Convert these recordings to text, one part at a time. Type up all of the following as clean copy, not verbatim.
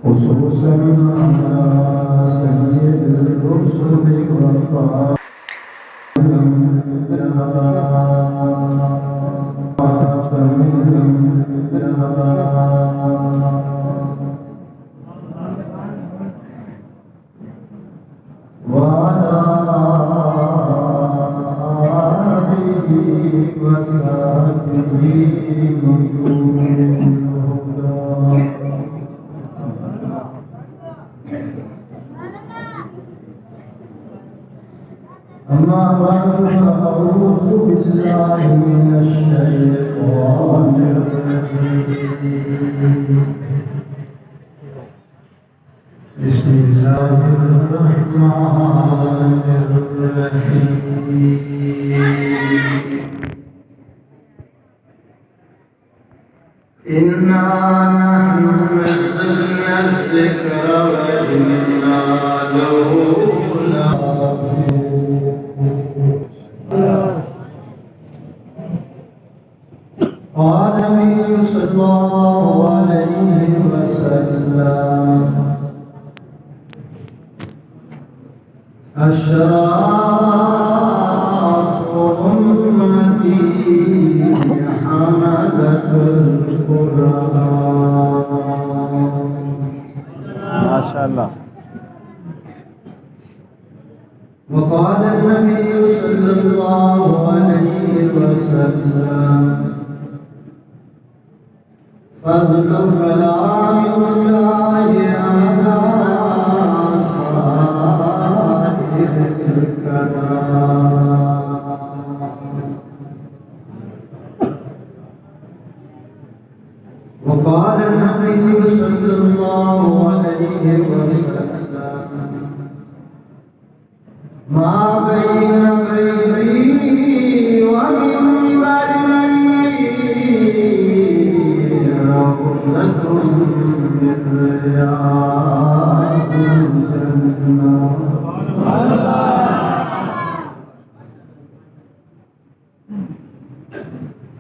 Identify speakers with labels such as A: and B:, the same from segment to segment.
A: خصوصا سيد الرسل والخاتم وعلى آله وصحبه نجوم الهدى. أما بعد فأعوذ بالله من الشيطان الرجيم. بسم الله الرحمن الرحيم. إنا نحن نزلنا الذكر وإنا له قال النبي صلى الله عليه وسلم أشراف أمتي حملة القرآن.
B: ما شاء الله.
A: وقال النبي صلى الله عليه وسلم فضل كلام الله على سائر الكلام. وقال النبي صلى الله عليه وسلم ما بين بيتي ومنبري روضة من رياض الجنة.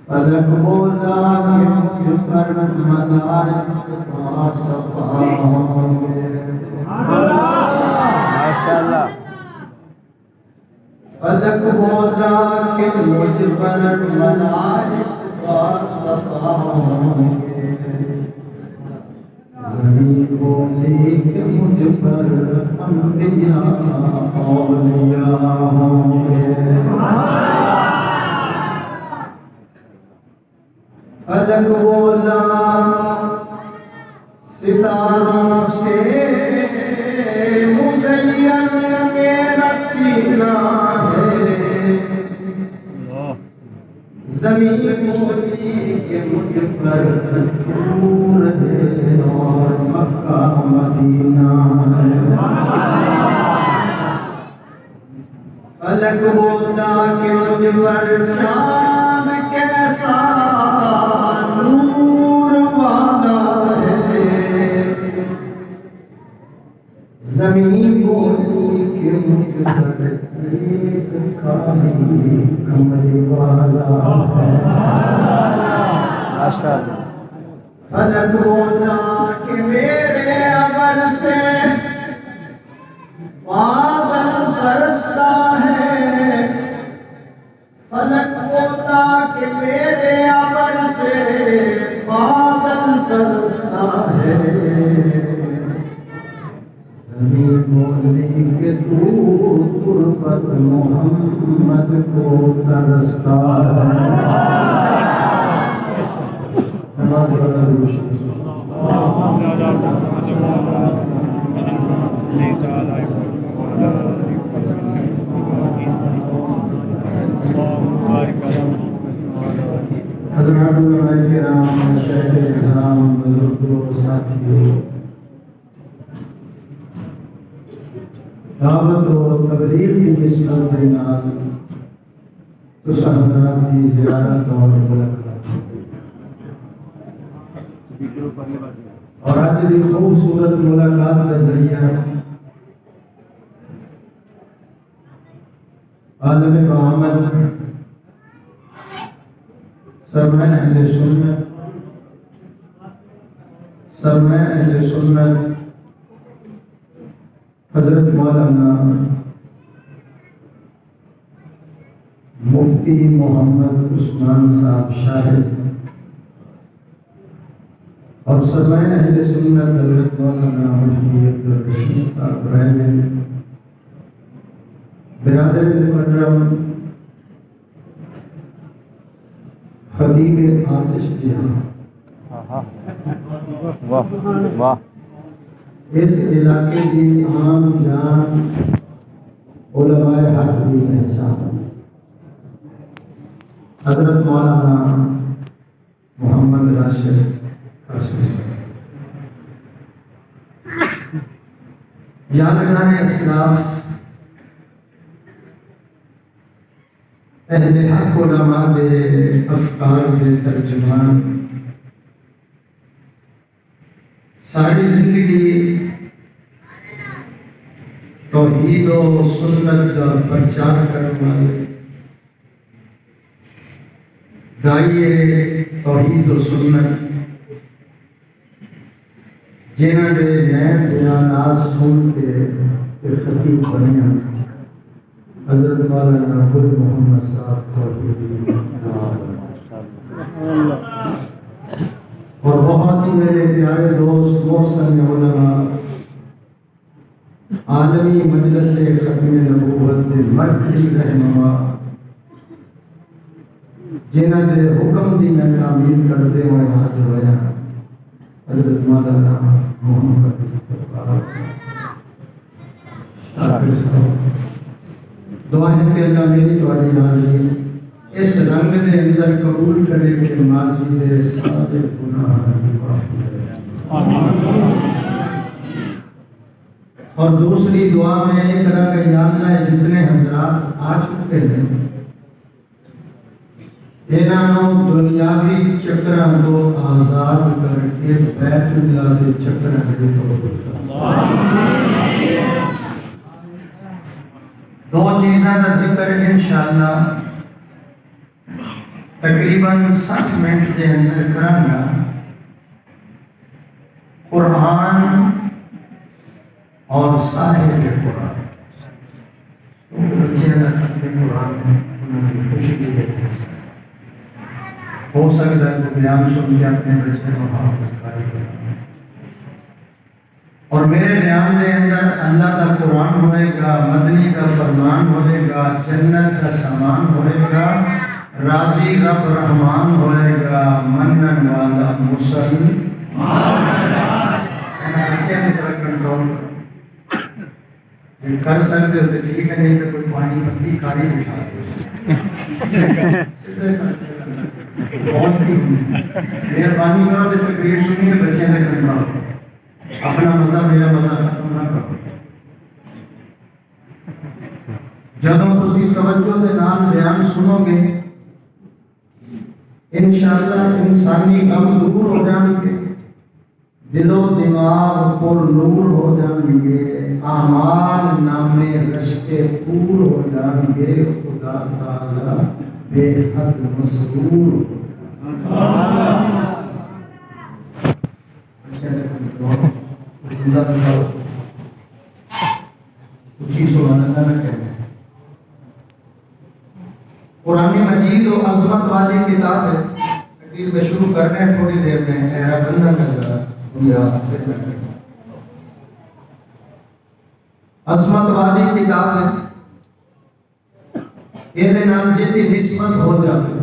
A: فلك بولا کہ پر ملائکہ صفا ہوں گے.
B: ماشاءاللہ.
A: فلک بولا کہ مجھ پر ملائکہ صفا ہوں گے. زمین بولی کہ مجھ پر انبیاء اولیاء ہوں گے. فلک بولا ستاروں سے مزین میرا سینہ ہے. زمین بولی کہ مجھ پر نور ہے اور مکہ مدینہ ہے. فلک بولا کہ مجھ پر چاند کیسا نور والا ہے. زمین بولی کہ مجھ پر ایک کالی کملی والا ہے.
B: ماشاءاللہ.
A: فلک بولا کہ میرے عمل سے بادل برستا ہے. فلک بولا کہ میرے عمل سے بادل برستا ہے. زمین بولی کہ تو قربت محمد کو ترستا ہے. نماز والا روشن حضرات علماء کرام، مشائخ اعظام، بزرگوں، ساتھیوں، دعوت و تبلیغ کی نسبت کے نال تو حضرات کی زیارت اور ملاقات اور آج بھی خوبصورت ملاقات کا ذریعہ عالم بعمل سرمایہ اہل سنت حضرت مولانا مفتی محمد عثمان صاحب شاہد اور سرمایہ اہل سنت حضرت مولانا مفتی عبدالرشید صاحب رحمہ برادر مکرم خطیب آتش جہاں
B: واہ واہ
A: اس علاقے کی عام جان علماء حق کی پہچان حضرت مولانا محمد راشد قاسم یادگار اسلاف اہل حق علماء دے افکار دے ترجمان ساری زندگی توحید و سنت کا پرچار کرنے والے داعیے توحید و سنت جنہوں نے نئے بیانات سن کے خطیب بنے ہیں حضرت مولانا گل محمد صاحب توحیدی اور بہت ہی میرے پیارے دوست محسن علماء عالمی مجلس ختم نبوت مرکزی رہنما جنہاں دے حکم دی میں تعمیر کرتے ہوئے حاضر ہویا حضرت مولانا محمد شاکر صاحب دعا ہے کہ اللہ میری تواڈی حاضری اس رنگ دے اندر قبول کرے کہ ماضی دے سارے گناہ کی معافی کرے اور دوسری دعا میں یہ کرا کہ یا اللہ جتنے حضرات آ چکے ہیں انہوں دنیاوی چکروں کو آزاد کر کے بیت اللہ دے چکروں کے توفیق دو چیزاں کا ذکر انشاءاللہ تقریباً 60 منٹ کے اندر کرانگا قرآن اور صاحب قرآن بچے کا ختم قرآن ہے انہوں نے خوشی کی دیتے ہیں ہو سکتا ہے تو بیان سن کے اپنے بچے کو حافظ کاری کریں اور میرے بیان دے اندر اللہ کا قرآن ہوئے گا مدنی کا فرمان ہوئے گا جنت کا سامان ہوئے گا راضی رب رحمان ہوئے گا منن والا مسلم بچے سے ذرا کنٹرول کر سکتے ہو تو ٹھیک ہے نہیں تو کوئی پانی پتی کاری بٹھا مہربانی کرو تو تقریر سنی کہ بچے نے کرنا اپنا مزہ میرا مزہ ختم نہ کرو جدوں تسی توجہ دے نال بیان سنو گے انشاءاللہ انسانی غم دور ہو جائیں گے دل و دماغ پر نور ہو جائیں گے اعمال نامے رشتے پور ہو جائیں گے خدا تعالی بے حد مسرور اچھی سبحان اللہ نہ کہنے قرآن مجید و عظمت والی کتاب ہے تقریر میں شروع کرنے ہیں تھوڑی دیر میں احرا بندہ کا ذرا دنیا خدمت میں عظمت والی کتاب ہے یہ نام جیتی نسبت ہو جاتی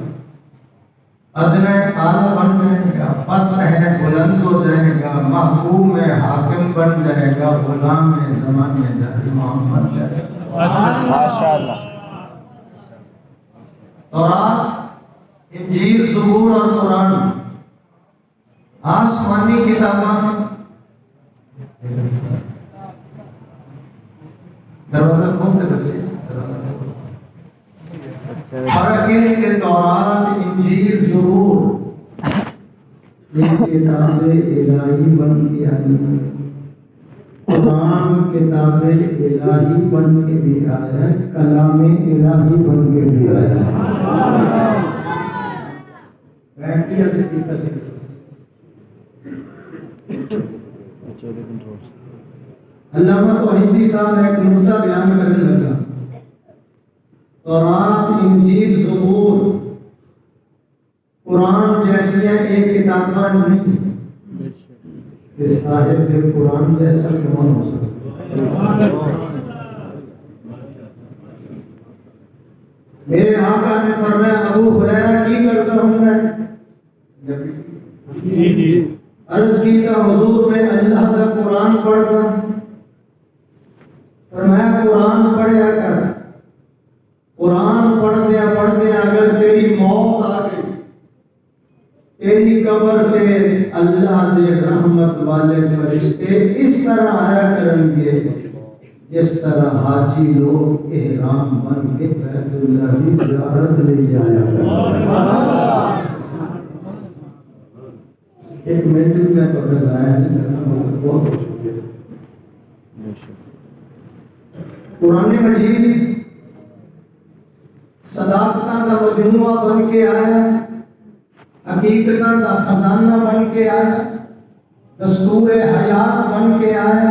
A: ادنہ اعلیٰ بن جائے گا پست ہے بلند ہو جائے گا محکوم ہے حاکم بن جائے گا غلام ہے زمانے دا امام بن جائے گا
B: ماشاءاللہ
A: تورات انجیل زبور اور قرآن آسمانی کتاباں دروازہ کھولتے بچے فرق ہے کہ تورات انجیل زبور یہ کتابیں الہی بن کے آئی ہیں قرآن کتاب الہی بن کے بھی آیا ہے، کلام الہی بن کے بھی آیا ہے۔ بیٹھی اب اس کی تصدیق۔ علامہ توحیدی صاحب نے ایک نقطہ بیان کرنے لگا، تورات، انجیل، زبور قرآن جیسی ایک کتاباں نہیں کہ صاحب کے قرآن جیسا کون ہو سکتا۔ میرے آقا نے فرمایا ابو ہریرہ کی کرتا ہوں میں، عرض کی تھا حضور میں اللہ کا قرآن پڑھتا ہوں۔ فرمایا قرآن پڑھیا کر، قرآن پڑھتے اگر تیری موت آ گئی، تیری قبر پہ اللہ دے رحمت والے فرشتے اس طرح آیا کریں گے جس طرح حاجی لوگ احرام بن کے بیت اللہ کی زیارت لے جایا کریں۔ ایک منٹ میں تو ضائع نہیں کرنا، بہت ہو چکے۔ قرآن مجید صداقتاں کا مجموعہ بن کے آیا، حقیقتاں کا خزانہ بن کے آیا، دستور حیات بن کے آیا،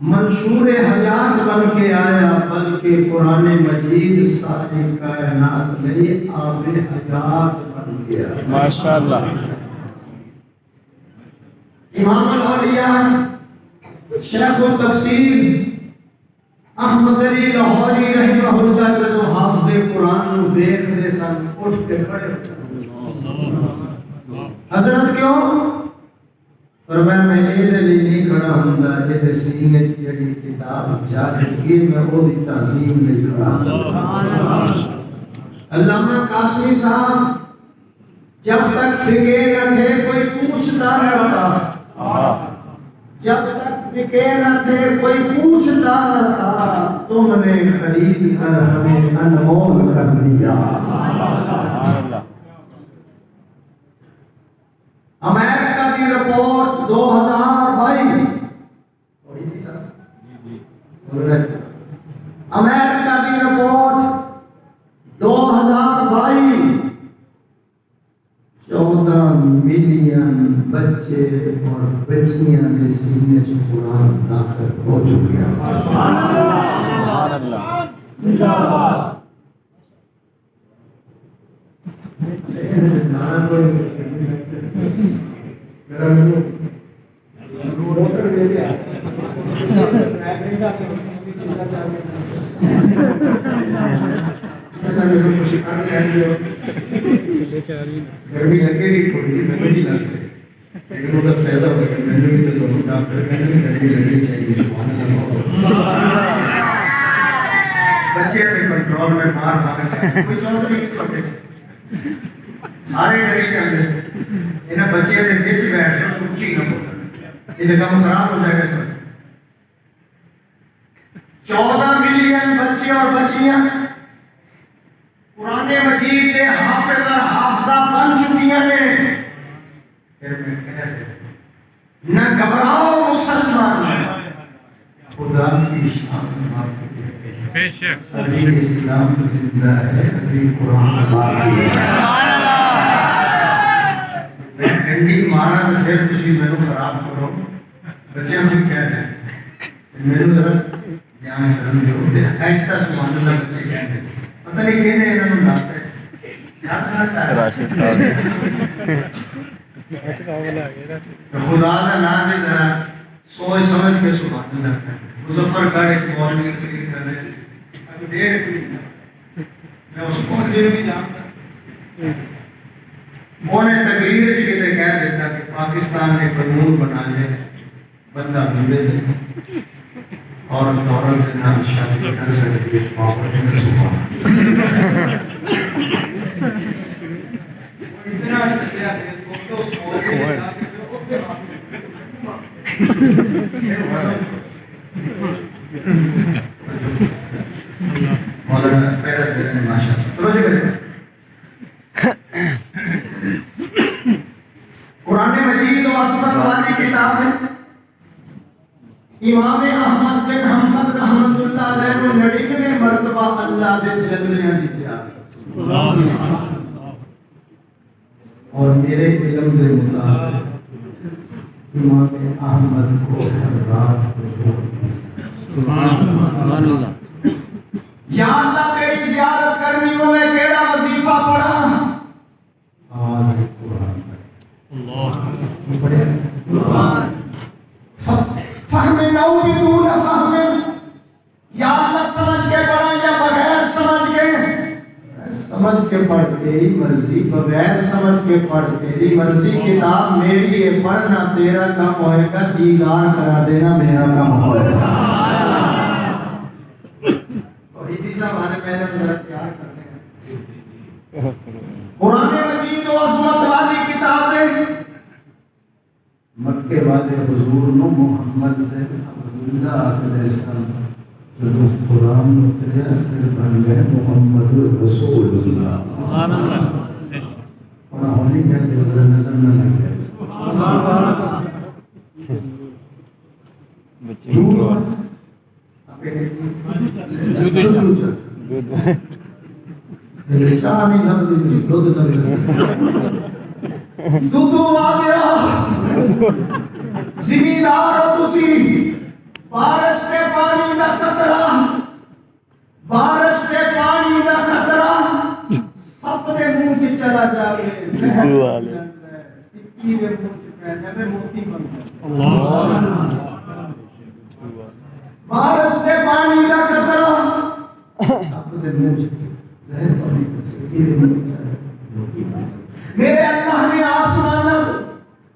A: منشور حیات بن کے آیا، بلکہ قرآن مجید ساری کائنات لئی آب حیات بن کے آیا۔
B: ماشاءاللہ۔
A: امام الاولیاء شیخ التفسیر احمد علی لاہوری رحمہ اللہ جو حافظ قرآن نو دیکھ دے سن اٹھ کے کھڑے حضرت کیوں؟ فرمایا میں یہ لیے نہیں کھڑا ہوندا یہ سینے کی جڑی کتاب جا چکی میں وہ دی تعظیم نہیں کھڑا۔ علامہ قاسمی صاحب جب تک پھکے نہ تھے کوئی پوچھتا نہ تھا، جب تک پھکے نہ تھے کوئی پوچھتا نہ تھا، تم نے خرید کر ہمیں انمول کر دیا۔ امریکہ کی رپورٹ 2022 امریکہ کی رپورٹ 2022 14 ملین بچے اور بچیاں نے سینے سے قرآن داخل ہو چکے ہیں۔ گرمی لگے گی تھوڑی میں نہیں لگ رہی لیکن وہ فائدہ ہوگا میں نے بھی تو ڈاکٹر کہنے میں گرمی لگنی چاہیے۔ سبحان اللہ۔ بچے سے کنٹرول میں مار کوئی چوٹ نہیں چھوٹے سارے ڈری جاتے انہیں بچے سے بچ بیٹھ جاؤ اونچی نہ بولنا یہ کام خراب ہو جائے گا۔ 14 ملین بچے اور بچیاں قرآن مجید کے حافظ اور حافظہ بن چکی ہیں۔ پھر میں کہہ دوں نہ گھبراؤ مسلمان، خدا کی شان باقی ہے، ابھی اسلام زندہ ہے، ابھی قرآن باقی ہے۔ میں ڈنڈی مارا تو پھر کسی میں خراب کرو بچے ہم کہہ دیں میرے ذرا دھیان کرن دو ایسا سبحان اللہ بچے کہتے پتہ نہیں کہنے انہوں نے لاتا ہے یاد کرتا ہے راشد صاحب خدا کا نام ہے ذرا سوچ سمجھ کے سبحان اللہ کہتے مظفر گڑھ ایک مولوی تقریر کر رہے تھے اب 1.5 مہینہ میں اس کو مجھے بھی جانتا وہ نے تقریر سے کہتے کہہ دیتا کہ پاکستان نے قانون بنا لے بندہ بندے دے اور عورت کے نام شادی کر سکتی ہے محبت میں سبحان اتنا چلیا ہے اس وقت اس مولانا پیرا دینے ماشاء اللہ توجہ کریں قرآن مجید و عصمت والی کتاب ہے۔ امام احمد بن حنبل رحمت اللہ علیہ کو 99 مرتبہ اللہ دے جلویاں دی زیارت اور میرے علم دے مطابق امام احمد کو ہر رات حضور
B: سبحان اللہ
A: یا اللہ تیری زیارت کرنی ہو میں کیڑا وظیفہ پڑھا آج قرآن پڑھے قرآن فہم نو بدون فہم یا اللہ سمجھ کے پڑھا یا بغیر سمجھ کے سمجھ کے پڑھ تیری مرضی بغیر سمجھ کے پڑھ تیری مرضی کتاب میری ہے پڑھنا تیرا کام ہوئے گا دیدار کرا دینا میرا کام ہوئے گا توحیدی صاحب ہمارے پہلے ذرا تیار کرنے ہیں قرآن مجید و عظمت والی کتابیں مکے والے حضور نو محمد بن عبداللہ علیہ السلام جو قرآن اتریا پھر بن گئے محمد رسول اللہ
B: سبحان اللہ
A: اور ہولی کہتے ہوئے نظر نہ لگ گئے
B: بچے
A: دودھ چاہ نہیں لگ دی دودھ لگ دودھ آ گیا زمیندار ہو تسی بارش کے پانی دا قطرہ بارش کے پانی دا قطرہ سب دے منہ چ چلا جاوے زہر سکی دے منہ چ پہنے میں موتی بن جائے بارش کے پانی دا قطرہ سب دے منہ چ زہر پانی سکی دے منہ چ موتی بن جائے میرے اللہ نے آسمانت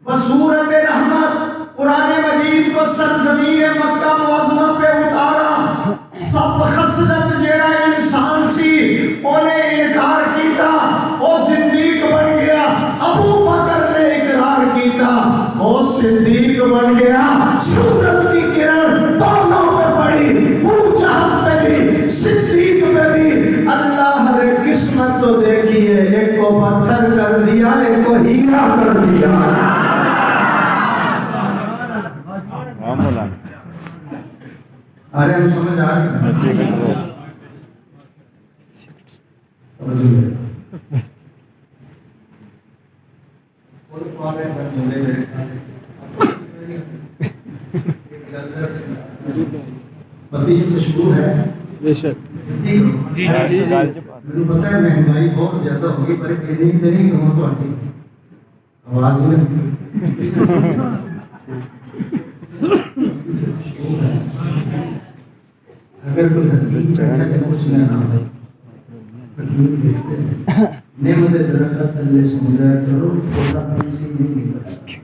A: بصورت رحمت قرآن مجید کو سرزمین مکہ معظمہ پہ اتارا سب خصلت جیڑا انسان سی انہیں انکار کیتا وہ صدیق بن گیا ابو بکر نے اقرار کیتا وہ صدیق بن گیا سورج کی کرن دونوں پہ پڑی ابو جہل پہ بھی صدیق پہ بھی اللہ نے قسمت تو دیکھی ہے ایک کو پتھر کر دیا ایک کو ہیرا کر دیا ارے ہم سمجھ آ گئے پتی سے مشہور ہے
B: بے شک
A: مجھے پتا ہے مہنگائی بہت زیادہ ہوگی پر اتنی نہیں کہوں تو آتی آواز میں اگر کوئی حقیق بیٹھا کہ کچھ نہ آئے حقیق دیکھتے ہیں نعمت درخت اللہ سمجھا کرو چھوٹا پیسی نہیں نکلتا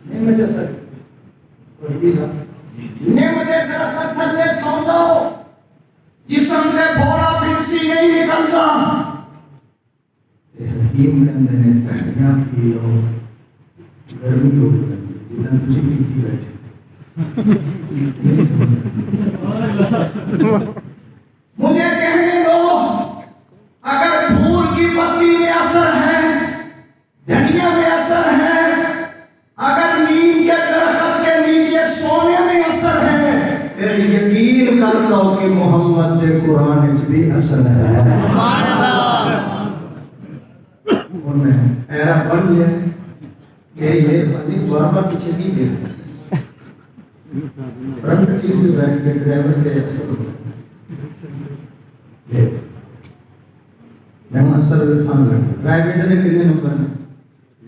A: نعمت جیسا نعمت درخت اللہ سمجھا جسم سے بھوڑا پیسی نہیں نکلتا حکیم کے اندر تحریاں کی ہو گرمی ہو گئی جتنا تجھے پیتی بیٹھے مجھے کہنے دو اگر پھول کی پتی میں اثر ہے دھنیا میں اثر ہے اگر نیم کے درخت کے نیچے سونے میں اثر ہے پھر یقین کر لو کہ محمد کے قرآن بھی اثر ہے انہیں ایرا بن لیا کہ یہ بنی بابا پیچھے نہیں دے فرنٹ سیٹ سے بیٹھ کے ڈرائیور کے اکثر ہوتا ہے میں ہوں اثر خان لگا ڈرائیور نے کتنے نمبر ہیں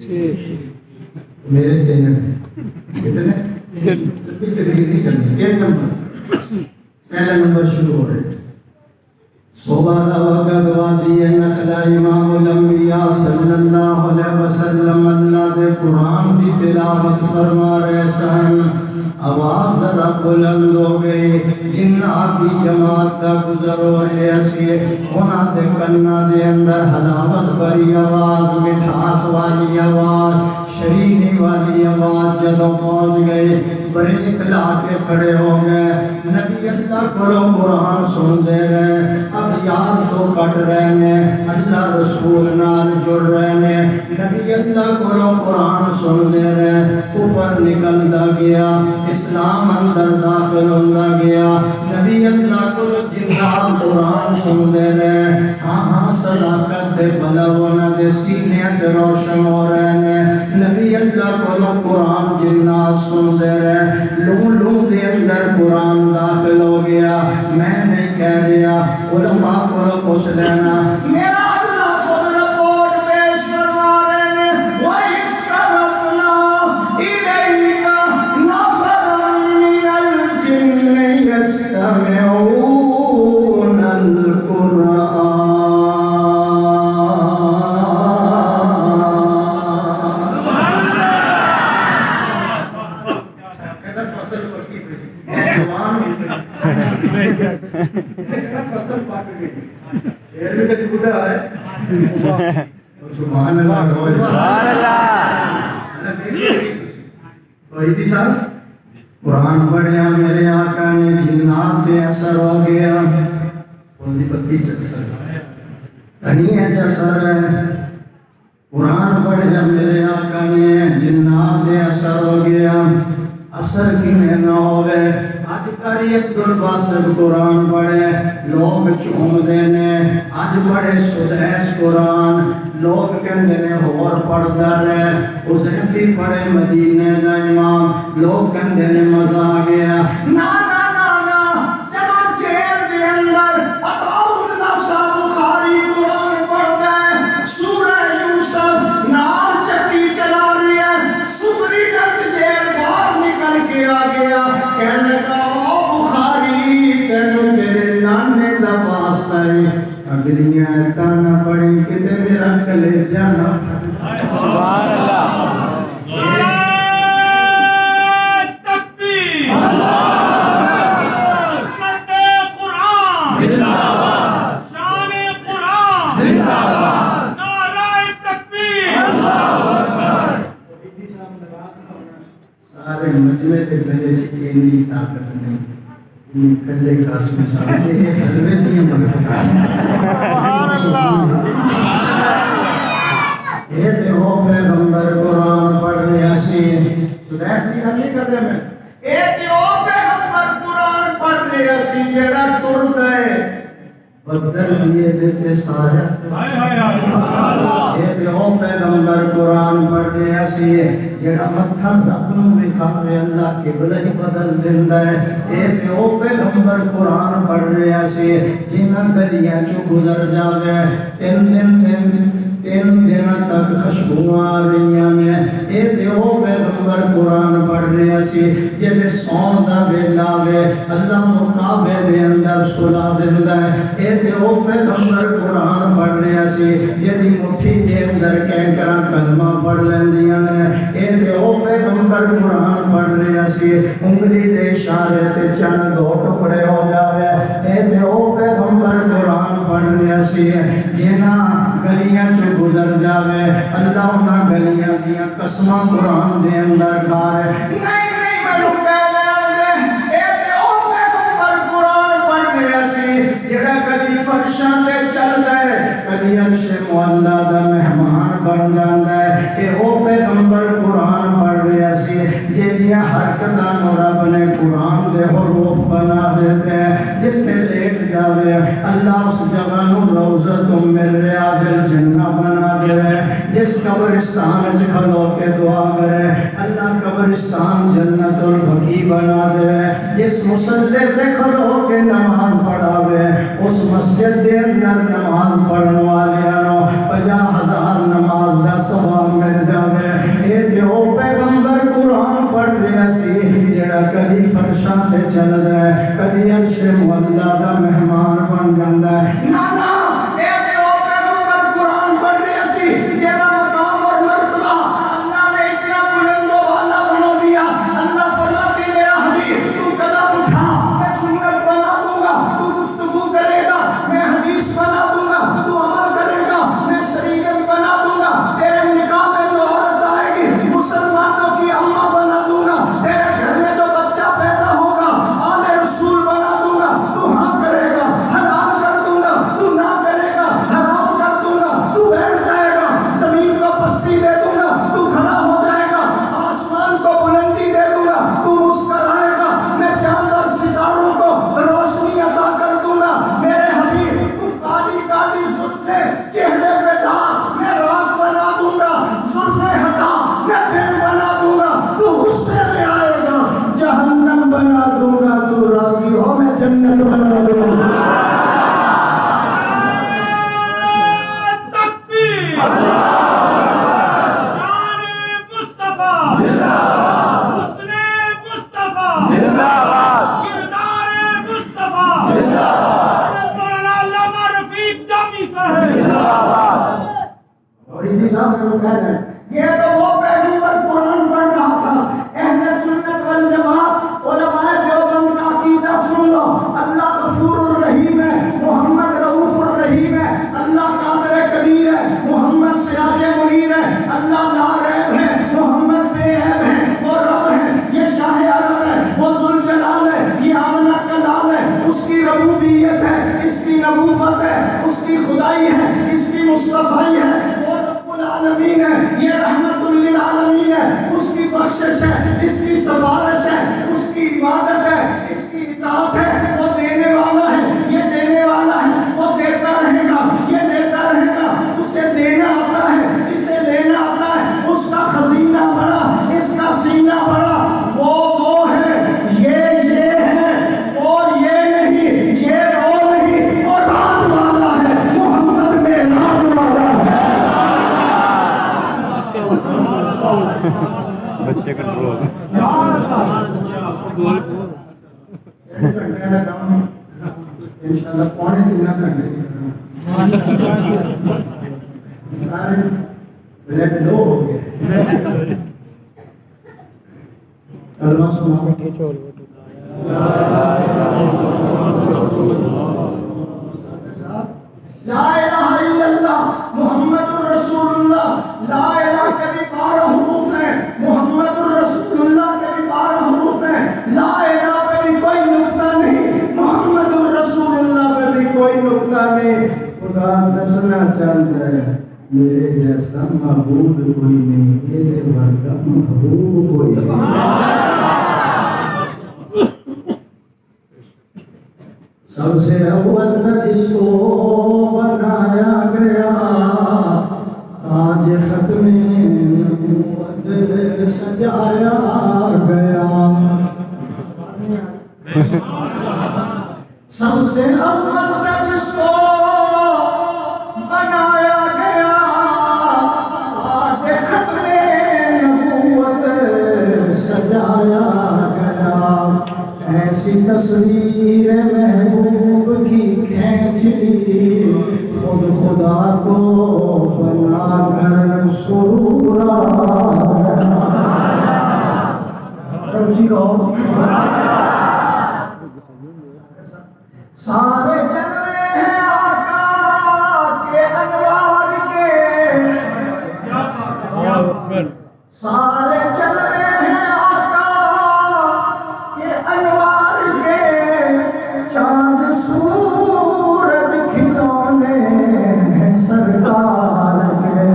A: 6 میرے 3 ہیں کتنے تقریر نہیں کرنی 1 نمبر پہلا نمبر شروع ہو رہے صبح وقت وادی نخلا امام الانبیاء صلی اللہ علیہ وسلم اللہ دے قرآن دی تلاوت فرما رہے سن آواز ذرا بلند ہو گئی جنات دی جماعت کا گزر ہو رہے اسی ہونا دے کنہ دے اندر حلاوت بری آواز مٹھاس والی آواز شرینی والی آواز جدوں پہنچ گئی بریک لا کے کھڑے ہو گئے نبی اللہ کھڑو قرآن سن دے رہے اب یاد تو کٹ رہے ہیں اللہ رسول نال جڑ رہے ہیں نبی اللہ کو قرآن سنتے رہے، کفر نکلتا گیا، اسلام اندر داخل ہوتا گیا، نبی اللہ کو جنات قرآن سنتے رہے، ہاں صداقت دے بلونا دے سینے روشن ہو رہے ہیں، نبی اللہ کو قرآن جنات سنتے رہے، لوں دے اندر قرآن داخل ہو گیا۔ میں نہیں کہہ رہا، علماء کو پوچھ لینا، میرا اللہ خود رپورٹ پیش فرما رہے ہیں، وَإِذْ صَرَفْنَا إِلَيْكَ نَفَرًا مِنَ الْجِنِّ يَسْتَمِعُونَ الْقُرْآنَ۔ سبحان اللہ سبحان اللہ۔ توحیدی صاحب قرآن پڑھیا میرے آقا نے، جنات پہ اثر ہو گیا، بندی پتی اثر نہیں ہے اثر ہے، قرآن پڑھیا میرے آقا نے، جنات پہ اثر ہو گیا، اثر کی میں نہ ہوئے۔ آج کاری عبدالباسط قرآن پڑھے لوگ چوم دینے، آج بڑے سدیس قرآن لوگ کہندے نے اور پڑھدا رہے، حذیفی پڑھے مدینے دا امام لوگ کہندے نے مزہ آ گیا۔ نا نا نا نا، جب جیل دے اندر عطاءاللہ شاہ بخاری قرآن پڑھدا ہے، سورہ یوسف نال چکی چلا رہی ہے، سگری ڈٹ جیل باہر نکل کے آ گیا، کہنے کا اگلیاں تانا پڑی کتے میرا کلے جانا۔
B: سبحان اللہ۔ تکبیر، عظمت قرآن زندہ باد، شان قرآن زندہ باد، نعرہ تکبیر، اللہ اکبر۔
A: سارے مجمع کے گلے سے اتنی طاقت نہیں، کلے کاس میں سامنے یہ حلوے نہیں ملتا۔
B: سبحان اللہ۔
A: یہ دیو پیغمبر قرآن پڑھ رہا سی، سدیس نہیں حلی کر رہے میں، یہ دیو پیغمبر قرآن پڑھ رہا سی، جڑا ٹر گئے بدل دیے دیتے سارے۔ یہ دیو پیغمبر قرآن پڑھ رہا سی، جڑا متھا رب نوں وکھاوے اللہ قبلہ ہی بدل دیندا ہے۔ اے دیو پیغمبر قرآن پڑھ رہا سی، جنہاں گلیاں چوں گزر جاوے تین دن تک خوشبو آ رہیاں نے۔ اے دیو پیغمبر قرآن پڑھ رہا سی، جدے سون دا ویلا وے اللہ مقابے دے اندر سلا دیندا ہے۔ اے دیو پیغمبر قرآن پڑھ رہا سی، جدی مٹھی دے اندر کینکراں کلمہ پڑھ لیندیاں نے۔ اے دیو پیغمبر قرآن پڑھ رہا سی، انگلی دے اشارے تے چند دو ٹکڑے ہو جاوے۔ اے دیو پیغمبر قرآن پڑھ رہا سی، جنہاں گلیاں چوں گزر جاوے اللہ انہاں گلیاں دیاں قسماں قرآن دے اندر کھا رہے۔ نہیں میں پہلے آنے اے دیو پیغمبر قرآن پڑھ رہا سی، جڑا کدی فرشاں تے چل گئے کدی عرش معلا دا مہمان بن جاندا ہے۔ اے او پیغمبر قرآن پڑھ رہا سی، جہدیاں حرکتاں نوں رب نے قرآن دے حروف بنا دیتے ہیں۔ جتھے لیٹ جاوے اللہ اس جگہ نوں روضۃ من ریاض الجنہ بنا دے۔ جس قبرستان وچ کھلو کے دعا کرے اللہ قبرستان جنت البقیع بنا دے۔ جس مصلی تے کھلو کے نماز پڑھاوے اس مسجد دے اندر نماز پڑھن والیاں نوں 50,000 نماز دا ثواب مل جاوے۔ اے دیو پیغمبر قرآن پڑھ رہا سی، جڑا کدی فرشاں تے چل گئے کدی عرش معلا دا مہمان بن جاندا ہے۔ نا نا اے دیو پیغمبر قرآن پڑھ رہا سی، جڑا مقام اور مرتبہ اللہ نے اتنا بلند و بالا بنا دیا۔ اللہ فرماتے ہیں میرا حبیب تو قدم اٹھا میں سنت بنا دوں گا، تو گفتگو کرے گا میں حدیث بنا دوں گا، تو عمل کرے گا میں شریعت بنا دوں گا، تیرے نکاح میں جو عورت آئے گی مسلمانوں کی اماں بنا دوں گا، تیرے گھر میں جو بچہ پیدا ہوگا آل رسول بنا دوں گا، تو ہاں سے چہرے پہ ڈال میں راک بنا دوں گا، زلفیں ہٹا میں دن بنا دوں گا، تو غصے میں آئے گا، جہنم بنا دوں گا، تو راضی ہو میں جنت بنا دوں گا۔ یہ تو وہ پیغمبر قرآن پڑھ رہا تھا۔ اہل سنت والجماعت علماء دیوبند کا عقیدہ سن لو، اللہ غفور الرحیم ہے، محمد رؤوف الرحیم ہے، اللہ قادر قدیر ہے، محمد سراج منیر ہے، اللہ لا ریب ہے، محمد بے عیب ہے، وہ رب ہے، یہ شاہ عرب ہے، وہ ذوالجلال ہے، یہ آمنہ کا لال ہے، اس کی ربوبیت ہے، اس کی نبوت ہے، اس کی خدائی ہے، اس کی مصطفی ہے، العالمین ہے، یہ رحمت للعالمین ہے، اس کی بخشش ہے، اس کی سفارش ہے، اس کی عبادت ہے، اس کی اطاعت ہے، وہ دینے والا ہے، یہ دینے والا ہے، وہ دیتا رہے گا، یہ دیتا رہے گا، اسے دینا آتا ہے، اسے لینا آتا ہے، اس کا خزینہ بڑا، اس کا سینہ بڑا، وہ ہے، یہ ہے، اور یہ نہیں، یہ وہ نہیں، وہ راز والا ہے، محمد میں راز والا ہے۔
C: بچے کنٹرول
A: انشاءاللہ پونے 3 گھنٹے سے لو ہو گئے کلمہ سنا لا الہ الا اللہ محمد الرسول اللہ، لا الہ کے بھی 12 حروف ہیں، محمد الرسول اللہ کے بھی 12 حروف ہیں، لا الہ پہ بھی کوئی نقطہ نہیں، محمد الرسول اللہ پہ بھی کوئی نقطہ نہیں۔ خدا دسنا چاہتا ہے میرے جیسا معبود کوئی نہیں، میرے ورگا محبوب کوئی نہیں۔ سب سے اول جس کو بنایا گیا، آج ختم نبوت سجایا گیا، سب سے اول جس کو بنایا گیا، آج ختم نبوت سجایا گیا، ایسی تصویر محبوب کی کھینچ لی، خود خدا کو بنا کر سرور آیا۔ سارے جلوے ہیں آقا کے انوار کے، سارے جلوے ہیں انوار کے، چاند سورج کھلونے ہیں سرکار کے،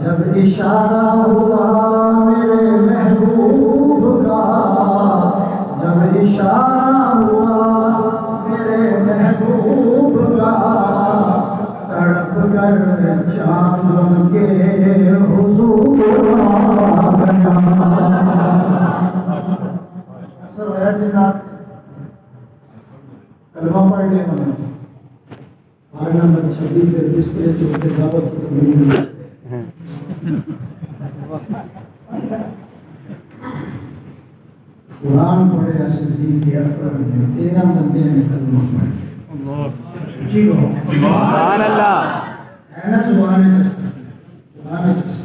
A: جب اشارہ ہوا میرے محبوب کا، جب اشارہ ہوا میرے محبوب کا، تڑپ کر چاند ان کے حضور آ گیا۔ کلمہ پڑھ لیں ہم آئے نمبر 26 جس کے چوتے دعوت کی تمہیں قرآن پڑھے اساسی کی اکرم میں 13 بندے نے کلمہ پڑھے۔ جی ہو
C: سبحان اللہ
A: ہے نا زبان چستا زبان چستا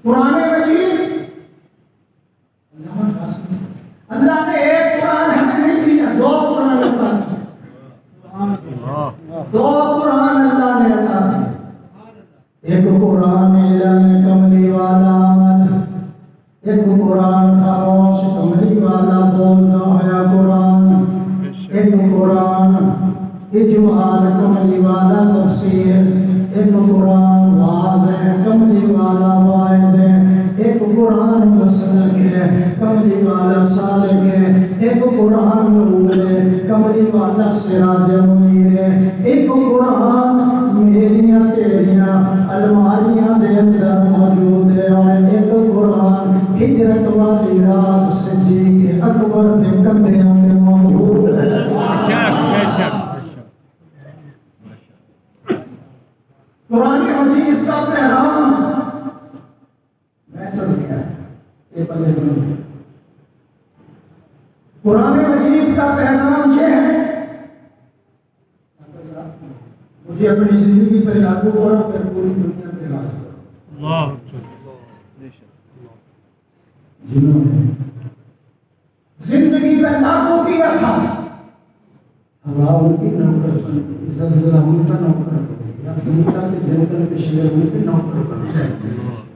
A: قرآن مجید اللہ نے ایک قرآن ہمیں نہیں دیا، 2 قرآن عطا کیے، 2 قرآن اللہ نے عطا کیے، ایک قرآن علم کملی والا عمل، ایک قرآن خاموش کملی والا بولنا ہے قرآن، ایک قرآن اجمال کملی والا تفسیر، ایک قرآن واضح کملی والا واعظ ہے، ایک قرآن مسلک ہے کملی والا سالک ہے، ایک قرآن نور ہے کملی والا سراج منیر ہے ایک قرآن میریاں تیریاں الماریاں دے اندر موجود ہے اور ایک قرآن ہجرت والی رات صدیق کے اکبر دے کندھیاں تے موجود ہے قرآن مجید کا پیغام میسج کیا ہے یہ پلے بنو قرآن مجید کا پیغام یہ ہے مجھے اپنی زندگی پر لاگو کرو پھر پوری دنیا پہ راج کرو جنہوں نے زندگی پہ لاگو کیا تھا ہوا ان کی نوکر بن گئی زلزلہ ان کا نوکر بن گیا افریقہ کے جنگل کے شیر ان کے نوکر بن گئے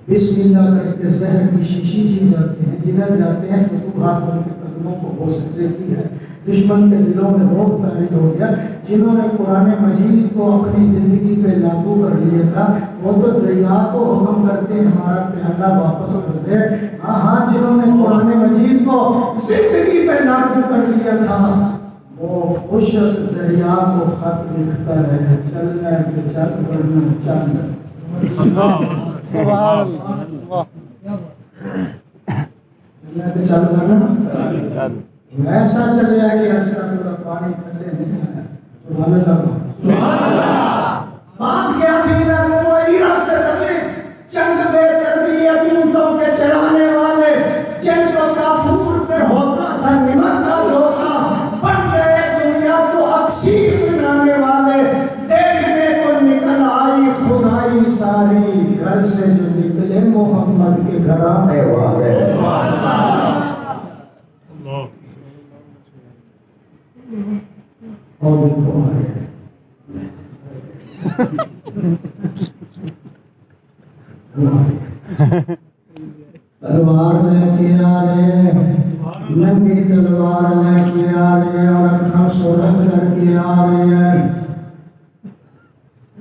A: بسم اللہ کر کے زہر کی شیشی جی جاتے ہیں جنر جاتے ہیں فتوحات ان کے قدموں کو ہو دیتی ہے دشمن کے دلوں میں روک طاری ہو گیا جنہوں نے قرآن مجید کو اپنی زندگی پہ لاگو کر لیا تھا وہ تو دریا کو حکم کرتے ہمارا پیالہ واپس کر دے ہاں جنہوں نے قرآن مجید کو زندگی پہ لاگو کر لیا تھا وہ خشک دریا کو خط لکھتا ہے چلنا ہے کہ چل ورنہ چل
B: سبحان اللہ
A: چلنا ہے کہ چل ورنہ ایسا چلے آئے کہ آج تک پورا پانی تھلے نہیں آیا سبحان اللہ بات کیا تھی نہ ایران سے دبے چند بے تربیت اونٹوں کے چرانے والے جن کو کافور پہ ہوتا تھا نمک کا دھوکا بن گئے دنیا کو اکسیر بنانے والے دیکھنے کو نکل آئی خدائی ساری گھر سے جو نکلے محمد کے گھرانے والے اور دیکھو آئے تلوار لے کے آ رہے ننگی تلوار لے کے آ رہے اور اپنا سورج کر کے آ رہے ہیں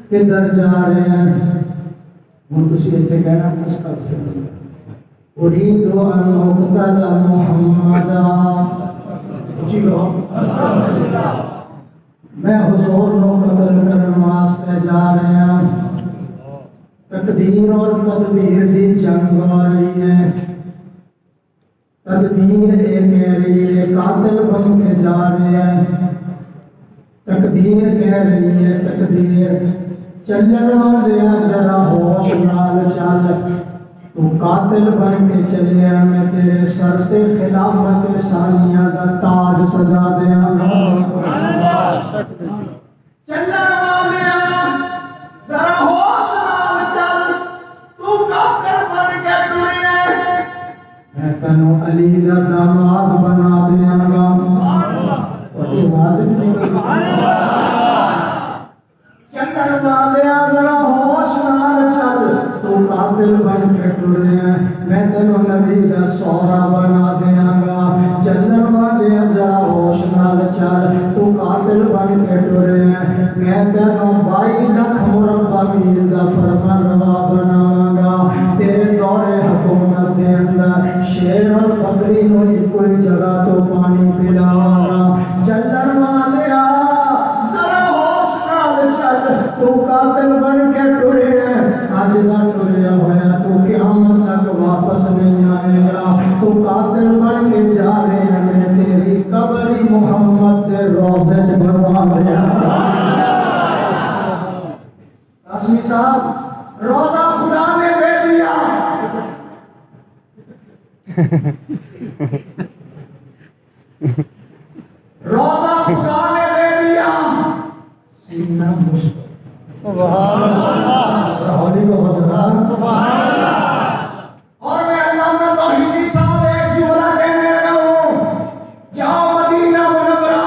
A: کدھر جا رہے ہیں ہم تسی اتنے کہنا مستق سے اريد ان اقتل محمدا میں حضور نو قتل کرن واسطے جا رہے ہیں تقدیر اور تدبیر دی جنگ ہو رہی ہے تقدیر ایک کہہ رہی ہے قاتل بن کے جا رہے ہیں تقدیر کہہ رہی ہے تقدیر چلن والے ذرا ہوش نال چل تو قاتل بن کے چلے میں تیرے سر سے خلافت ثانیہ دا تاج سجا دیا چلن والے ذرا ہوش نال چل تو قاتل بن کے ٹرے میں تنو علی دا داماد بنا دیا گا اور واضح نہیں چلن والے ذرا ہوش نال چل تو قاتل بن کے ٹرے میں تنو نبی دا سورا بنا دیا گا چلن والے ذرا ہوش نال چل تو قاتل بن کے ٹرے میں تنو 22 لاکھ مربع میل دا فرما روا بناواں گا تیرے دور حکومت دے اندر شیر اور بکری نو کوئی جگہ تو پانی پلاواں گا چلن والے ذرا ہوش نال چل تو قاتل بن کے ٹرے آج دا ٹریا ہویا تو قیامت تک واپس نہیں آئے گا تو قاتل بن کے جا رہے ہیں میں تیری قبری محمد دے روزے چ بنوا رہا قاسمی صاحب روزہ خدا نے دے دیا روزہ خدا نے دے دیا سینہ مشکل
B: سبحان اللہ
A: حالی کو حضرات
B: سبحان اللہ
A: اور میں علامہ توحیدی صاحب ایک جملہ کہنے لگا ہوں جاؤ مدینہ منورہ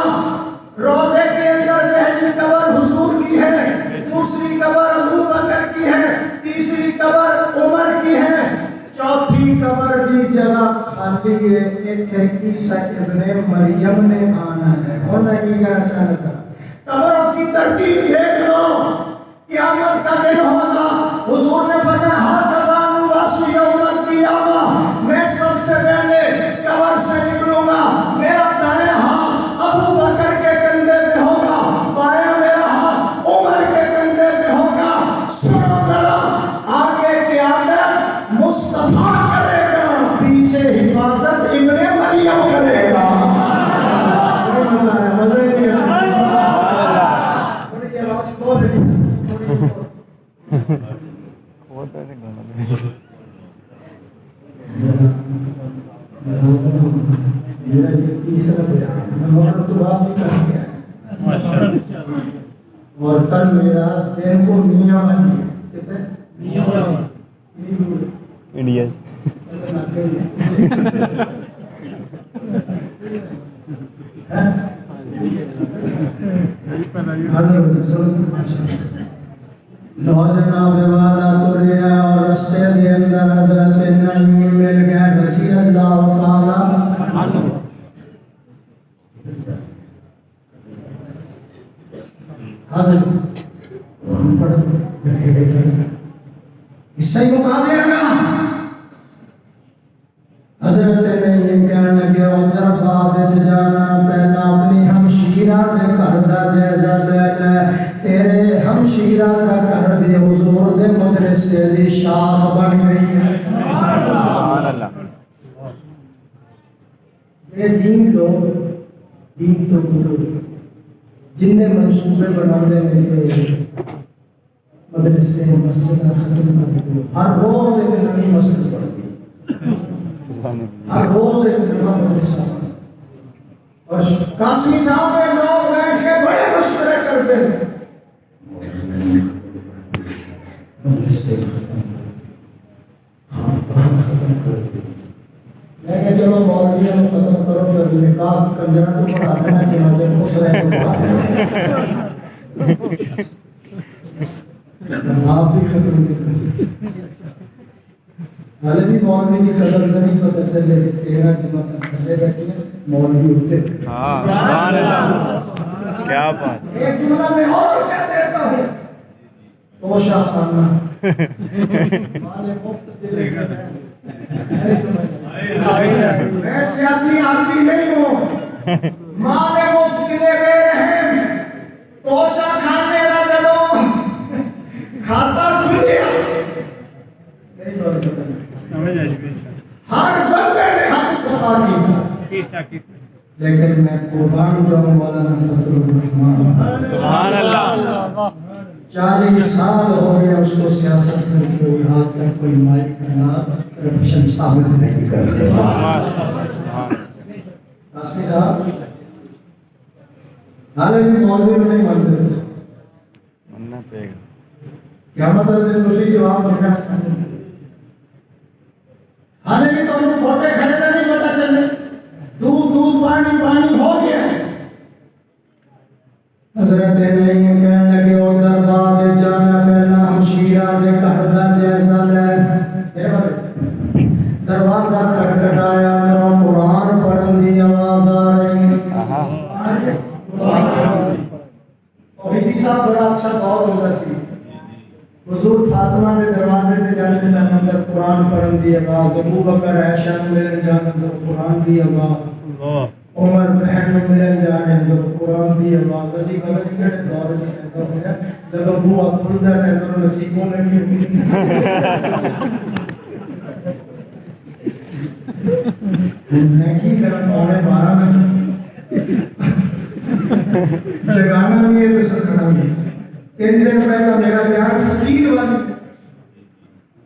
A: روزے کے اندر پہلی قبر حضور کی ہے دوسری قبر ابو بکر کی ہے تیسری قبر عمر کی ہے چوتھی قبر کی جگہ خالی ہے ایک ہے عیسیٰ ابن مریم نے آنا ہے اور میں یہ کہنا چاہتا قبروں کی ترتیب دیکھ لو قیامت کا دن ہوگا حضور نے فرمایا ہاکذا نبعث یوم القیامہ میں سب سے پہلے قبر سے نکلوں گا میرا مگر تو بات نہیں کر گیا اور کل میرا دن کو میاں بنی ہے کہتے ہیں
C: انڈیا
A: لو جناب والا تریا اور رستے کے اندر حضرت نعیم مل گئے رضی اللہ تعالی عنہ اس سے مکا دیا گا حضرت نعیم کہنے لگے ادھر بعد جانا پہلا اپنی ہمشیرہ دے گھر دا جائزہ لے لے تیرے ہمشیرہ دا گھر بھی حضور دے مدرسے دی شاخ بن گئی ہے
C: سبحان اللہ
A: یہ دین لوگ دین تو دور جن نے منصوبے بنانے لگے مدرسے مسجد ختم کر دیا ہر روز ایک نئی مسجد پڑھتی ہر روز ایک نیا مدرسہ اور قاسمی صاحب میں لوگ بیٹھ کے بڑے مشورے کرتے ہیں مدرسے ختم کر دیا میں کہ چلو مولویوں کو ختم کرو پھر نکاح کنجرا تو پڑھا دینا جنازے خوش رہے تو آپ بھی ختم نہیں کر سکتے حالے بھی مولوی کی قدر نہیں پتہ چلے 13 جماعت تھلے بیٹھی ہیں مولوی ہوتے
C: سبحان اللہ کیا بات
A: ایک جملہ میں اور کہہ دیتا ہوں توشہ خانہ مالے مفت دلے کر میں سیاسی آدمی نہیں ہوں مالے مفت دلے بے رحم توشہ کھانے نہ چلو کھاتا کھلیا نہیں بات ہر بندے نے حق صفا کی لیکن میں قربان جاؤں والا فضل الرحمان
C: سبحان اللہ
A: 40 سال ہو گئے اس کو سیاست کرتے ہوئے آج تک کوئی مائک کا نام کرپشن ثابت نہیں کر سکتا قاسمی صاحب حالے بھی مولوی نہیں مانتے
C: ماننا پڑے گا
A: کیا مطلب ہے دوسری جواب دینا حالے بھی تو ہم کھوٹے کھڑے نہیں پتا چلے دودھ دودھ پانی پانی ہو گیا ہے حضرت نعیم کہنے لگے ادھر بعد جانا پہلا ہمشیرہ دے گھر دا جائزہ لے دروازہ کھٹکھٹایا اندروں قرآن پڑھن دی آواز آ رہی توحیدی صاحب بڑا اچھا دور ہوتا سی حضور فاطمہ نے دروازے تے جانے سے اندر قرآن پڑھن دی آواز ابو بکر عائشہ ملن جانے اندر قرآن دی آواز عمر بہن ملن جانے اندر قرآن دی آواز اسی قدر کڑے دور میں پیدا ہویا جب ابو کھلدا ہے اندر نصیبوں نے میں کی کرن پونے 12 میں جگانا بھی ہے تو سکھنا بھی 3 دن پہلا میرا بیان فقیر والی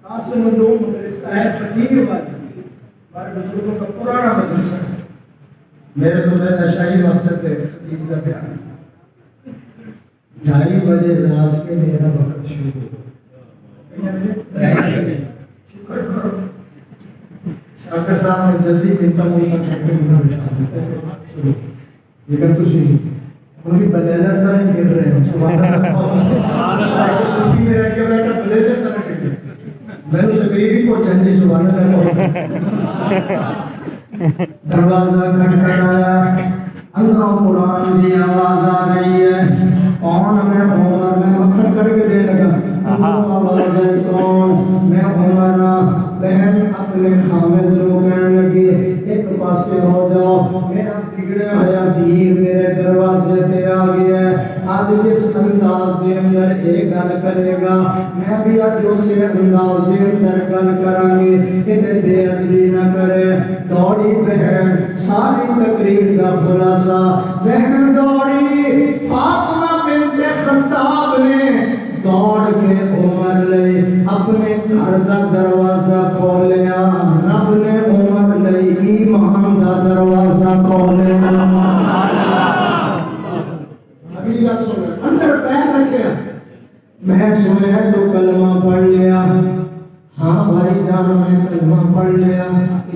A: قاسم دو مدرسہ ہے فقیر والی ہمارے بزرگوں کا پرانا مدرسہ ہے میرے تو پہلا شاہی مسجد ہے خطیب کا بیان 2:30 بجے رات کے میرا وقت شروع ہو شکر کرو شاکر صاحب نے جلدی بنتا ملتا کرتے مجھے بچا دیتے شروع لیکن تو شروع ان کی بلیلر طرح گر رہے ہیں سبحان اللہ صوفی میں رہ کے بیٹا بلیلر طرح گر رہے میں نے تقریری کو جنجی سبحان اللہ دروازہ کھٹکھٹایا اندروں قرآن کی آواز آ رہی ہے کون میں عمر میں مکھن کر کے دے لگا آواز ہے کون میں عمر بہن اپنے خامد رو کہنے لگی ایک پاسے ہو جاؤ میرا بگڑے ہویا دیر میرے دروازے تے آ گیا ہے آج جس انداز دے اندر ایک گل کرے گا میں بھی آج اسے انداز دے اندر گل کریں گے کہ بے ادبی نہ کرے دوڑی بہن ساری تقریر کا خلاصہ بہن دوڑی فاطمہ بنت خطاب نے دوڑ کے عمر لئی اپنے گھر دا دروازہ کھولیا رب نے عمر لئی ایمان دا دروازہ کھولیا سنے تو کلمہ پڑھ لیا. ہاں بھائی جان میں کلمہ پڑھ لیا,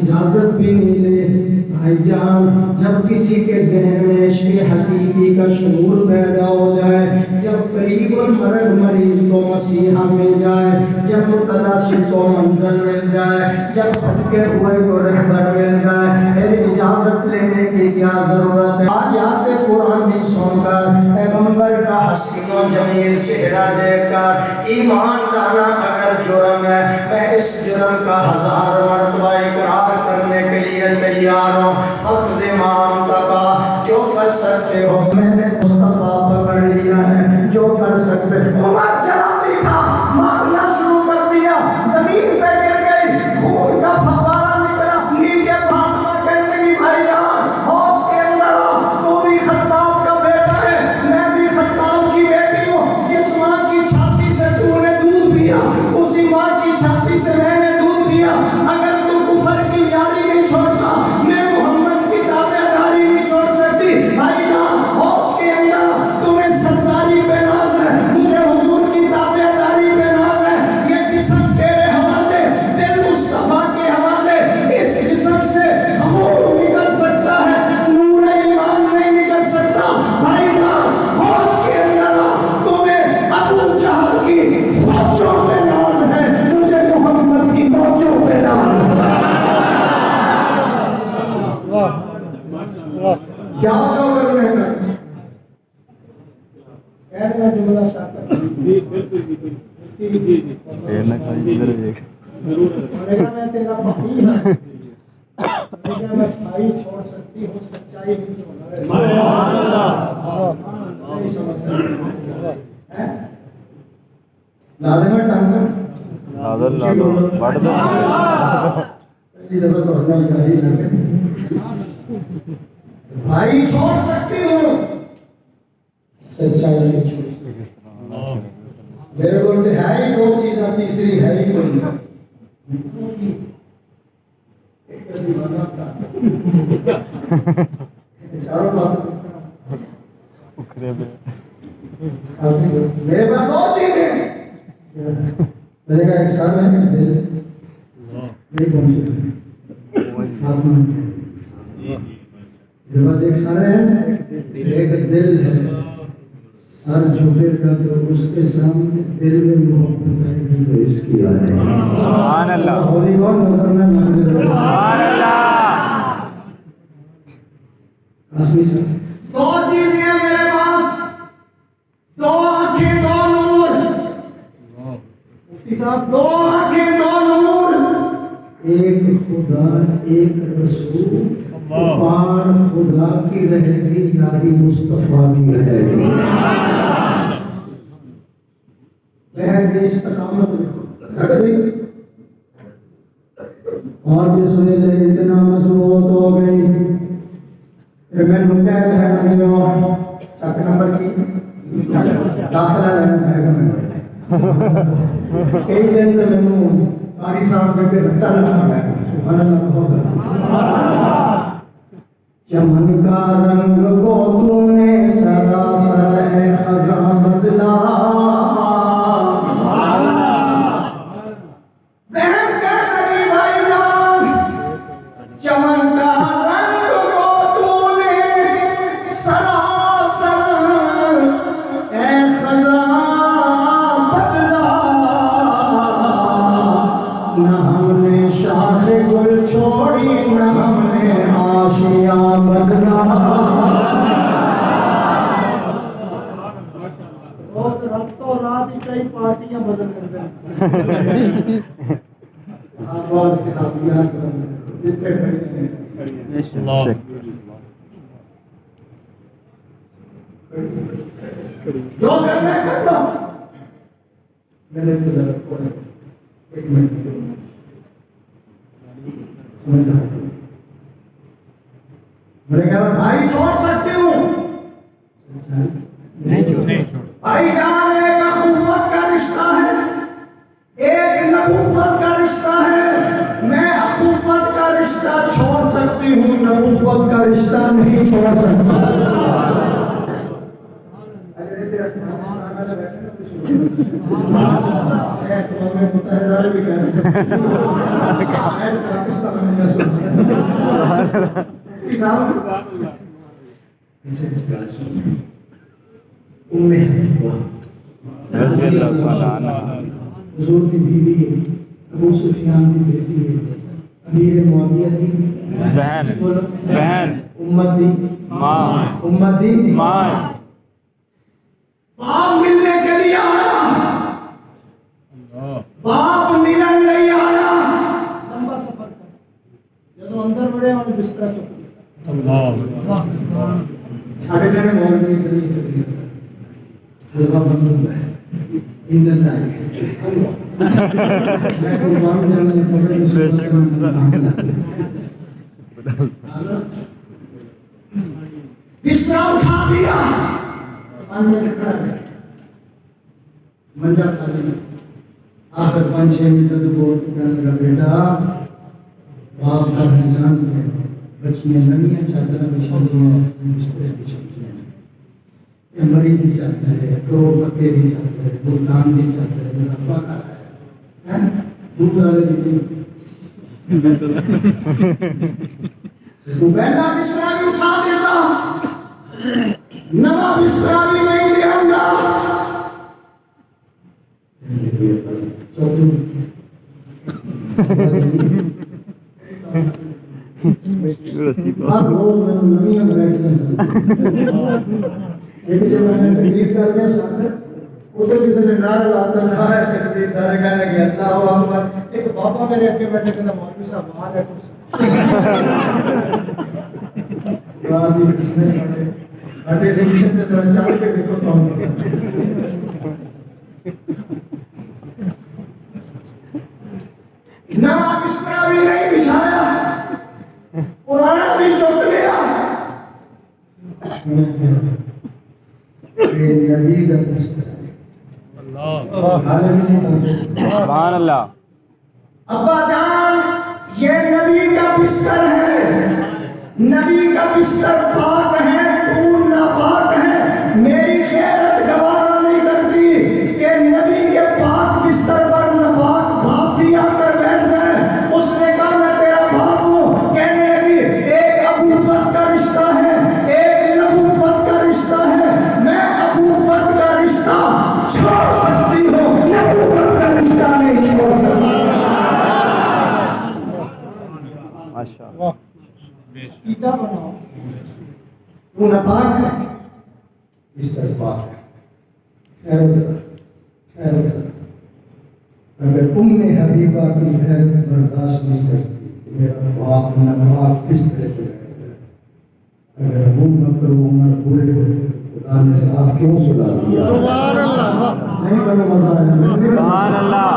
A: اجازت بھی نہیں لے. بھائی جان جب کسی کے ذہن میں عشق حقیقی کا شعور پیدا ہو جائے, جب قریب المرگ مریض کو مسیحا مل جائے, جب متلاشی کو منزل مل جائے, جب بھٹکے ہوئے کو رہبر مل جائے, پھر اجازت لینے کی کیا ضرورت ہے؟ آیات قرآنی سن کر, پیغمبر کا حسین و جمیل چہرہ دیکھ کر ایمان لانا اگر جرم ہے, میں اس جرم کا 1000 مرتبہ اقرار کرنے کے لیے تیار ہوں. فقط امام کا جو کر سکتے ہو, میں نے مصطفیٰ پکڑ لیا ہے, جو کر سکتے ہو. عمر جلالی تھا, مارنا شروع کر دیا, زمین پہ گر گئی, خون کا فوارہ نکلا, نیچے فاطمہ کہنے لگی بھائی جان ہوش کے اندر آ, تو بھی خطاب کا بیٹا ہے, میں بھی خطاب کی بیٹی ہوں. جس ماں کی چھاتی سے تو نے دودھ پیا, اسی ماں کی چھاتی سے میں نے دودھ پیا. اگر تو کفر کی یاری نہیں چھوڑتا, میں محمد کی تابعداری نہیں چھوڑ سکتی. بھائی جان ہوش کے اندر, تمہیں سرداری پہ ناز ہے, مجھے حضور کی تابعداری پہ ناز ہے. یہ جسم تیرے حوالے, دل مصطفیٰ کے حوالے. اس جسم سے خون نکل سکتا ہے, نور ایمان نہیں نکل سکتا. بھائی جان ہوش کے اندر, تمہیں ابو جہل کی فوجوں پہ ناز ہے, مجھے محمد کی فوجوں پہ ناز ہے.
B: واہ واہ
A: کیا جو کرنے کا خیر میں جملہ شاکر
C: پھیرنا کھائی ادھر دیکھ.
A: میں تیرا بھائی ہوں, میں بھائی چھوڑ سکتی ہوں, سچائی نہیں چھوڑنا.
B: سبحان اللہ
A: نہیں سمجھتا لازم ہے ٹانگا
C: لادل لادو بڑھ دو.
A: پہلی دفعہ تو اللہ ہی لگے. بھائی چھوڑ سکتی ہوں, سچائی نہیں چھوڑ سکتی. میرے کو ہے ہی دو چیزیں, تیسری ہے ہی کوئی نہیں.
C: اکھرے پہ
A: میرے پاس دو چیزیں, میرے کا ایک سر ہے, دل نہیں پہنچے. میرے پاس ایک سر ہے, ایک دل ہے. سر جھکے گا تو اس کے سامنے دل میں محبت آئے گی تو اس کی آئے گی.
C: سبحان اللہ.
A: ہولی کون نظر میں منظر.
C: سبحان اللہ.
A: قاسمی سر دو چیزیں ہیں میرے پاس, دو آنکھیں دو نور. مفتی صاحب دو آنکھیں دو نور, ایک خدا ایک رسول. پار خدا کی رہے گی, یاری مصطفیٰ کی رہے گی. بہن کی استقامت رکھ دی, اور جس ویلے اتنا مضبوط ہو گئی, پھر میں نکیل ہے لگے اور چاک نمبر کی داخلہ لینا ہے گا. کئی دن میں نے قاری صاحب سے پھر رٹا لگا ہے. سبحان اللہ بہت زیادہ. چمن کا رنگ کو تو نے سراسر خزاں بدلا. بہن کہنے لگی بھائی جان, چمن کا رنگ کو تو نے سراسر خزاں بدلا. نہ ہم نے شاخ گل چھوڑی, نہ ہم نے آشیاں بدلا. بہت راتوں رات ہی کئی پارٹیاں بدل کر گئے. آواز سے آبیات جتنے کھڑے ہیں جو کرنا کر دو. میرے انتظار کوئی ایک منٹ سمجھ رہا ہوں. میرے کہا بھائی چھوڑ سکتی ہوں, نہیں چھوڑ. بھائی جان ایک اخوت کا رشتہ ہے, ایک نبوت کا رشتہ ہے. میں اخوت کا رشتہ چھوڑ سکتی ہوں, نبوت کا رشتہ نہیں چھوڑ سکتا. پاکستان والے بیٹھے نا کچھ اقوام متحدہ بھی کہہ رہے ہیں پاکستان میں
C: رضی اللہ تعالیٰ عنہ
A: حضور کی بیوی ابو سفیان کی بیٹی ہے امیر معاویہ کی
C: بہن
A: امت دی
C: ماں
A: امت دی
C: ماں
A: باپ ملنے کے لیے آیا باپ ملن نہیں آیا لمبا سفر کر جب اندر بڑے اور بستر چک دیا سارے جنے بول رہے ہیں حلوہ بند ہوتا ہے ان اللہ میں قربان جانے پڑے بستر اٹھا دیا منجا خالی آخر 5-6 منٹ تو بول کے کہنے لگا بیٹا باپ کا رمضان ہے بچیاں نمیاں چادر بچھائی بستر بچھائی یہ مریض دی چاہتا ہے کروڑ پکے دی چاہتا ہے بلدان دی چاہتا ہے میرا ابا کا ہے دودھ والے دی تو پہلا بستر بھی اٹھا دیتا نوا بستر بھی نہیں لے آؤں ہر روز میں نمیاں ورائٹیاں ایک جب میں نے تقریر کر کے اسے کسی نے نعرہ لاتا نعرہ تقریر سارے کہنے کہ اللہ اکبر ایک بابا میرے اگے بیٹھے کہنا مولوی صاحب باہر ہے کچھ راضی کس نے ساڑھے سیکشن سے طرح چاڑ کے دیکھو تو نوا بستر بھی نہیں بچھایا پرانا بھی چوک لیا نبی کا بستر
C: سبحان اللہ
A: ابا جان یہ نبی کا بستر ہے نبی کا بستر پاک ہے دور ناپاک ہے میری غیرت گوارا نہیں کرتی کہ نبی کے پاک بستر پر ناپاک باپ بھی آ کر بیٹھ گئے اس نے کہا میں تیرا باپ ہوں کہنے لگی ایک ابوت کا رشتہ ہے ایک نبوت کا رشتہ ہے میں ابوت کا رشتہ چھوڑ سکتی ہوں نبوت کا رشتہ نہیں چھوڑ سکتی
C: ماشاء اللہ
A: عقیدہ بناؤ وہ ناپاک ہے اس طرح پاک ہے خیر و سر اگر حبیبہ کی غیرت برداشت نہیں کرتی کہ میرا باپ ناپاک کس طرح سے اگر ابو بکر عمر برے ہوئے خدا نے ساتھ کیوں سلا دیا
B: سبحان اللہ
A: نہیں بڑا مزہ آیا
C: سبحان اللہ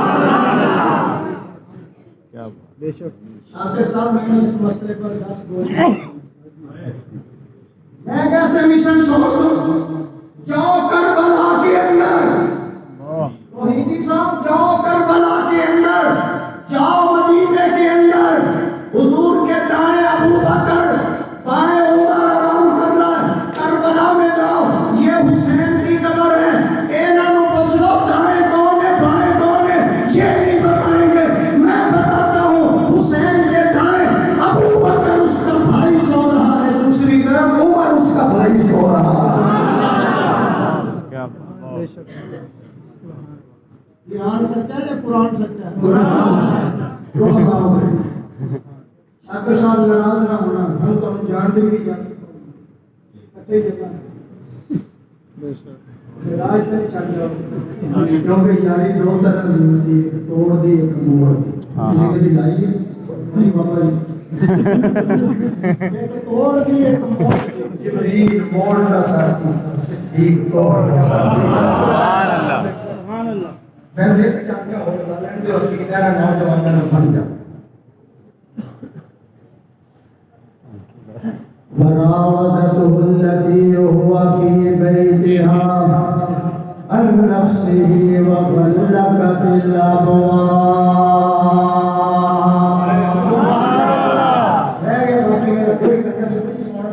C: کیا
B: بے شک
A: شاکر صاحب میں نے اس مسئلے پر 10 گولی میں کیسے مشن چھوڑ دوں جاؤ کربلا کے اندر توحیدی صاحب جاؤ کربلا کے اندر جاؤ مدینے کے اندر حضور کے دائیں ابو بکر بائیں عمر آرام کر رہا ہے کربلا میں جاؤ یہ حسین کی قبر ہے اینا نو پوچھو دائیں کون ہے بائیں کون ہے یہ نہیں بتائیں گے میں بتاتا ہوں حسین کے دائیں ابو بکر اس کا بھائی سو رہا ہے دوسری طرف عمر اس کا بھائی سو رہا ہے
C: کیا
B: بے شک
A: ایران سچا ہے یا قرآن سچا ہے قرآن شاکر صاحب ناراض نہ ہونا ہم تو ہم جانتے بھی جانتے کٹے جگہ
B: بے شک
A: راج نہیں چھڑ جاؤ کیونکہ یاری دو طرح کی ہوتی ہے ایک توڑ دی ایک موڑ دی کسی کبھی لائی ہے نہیں بابا جی ایک توڑ دی ایک موڑ دی جبریل موڑ کا ساتھی ٹھیک توڑ کا ساتھی
C: سبحان اللہ
B: سبحان اللہ
A: میں دیکھ جانتا ہوں لینڈ دے اور کتنا نوجوان نے بن جا وراودته التي هو في بيتها عن نفسه وغلقت الابواب رہ گیا باقی میرا کوئی کرنے سے کچھ سونا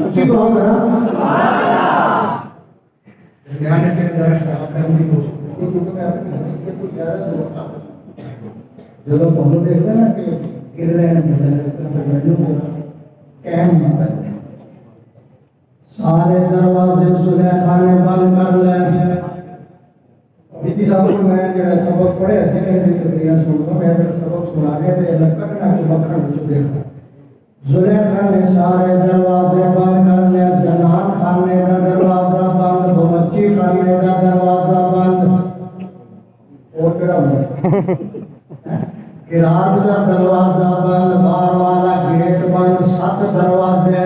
A: اچھی بہت ہے یعنی کہ ذرا خراب کرنے کی کوشش کی کیونکہ میں اپنی حیثیت کو زیادہ زور تھا جب ہم لوگ دیکھتے ہیں نا کہ گر رہے ہیں قائم نہ کرتے ہیں سارے دروازے زلیخا نے بند کر لیں بیتی صاحب کو میں جڑا سبق پڑھے اس نے تقریر سنتا میں اگر سبق سنا رہے تھے اللہ کرنا کہ مکھن جو دیکھا زلیخا نے سارے دروازے بند کر لیں زنان خانے کا دروازہ بند بچی خانے کا دروازہ بند اور کڑا ہوں گراج کا دروازہ بند بار والا گیٹ بند 7 دروازے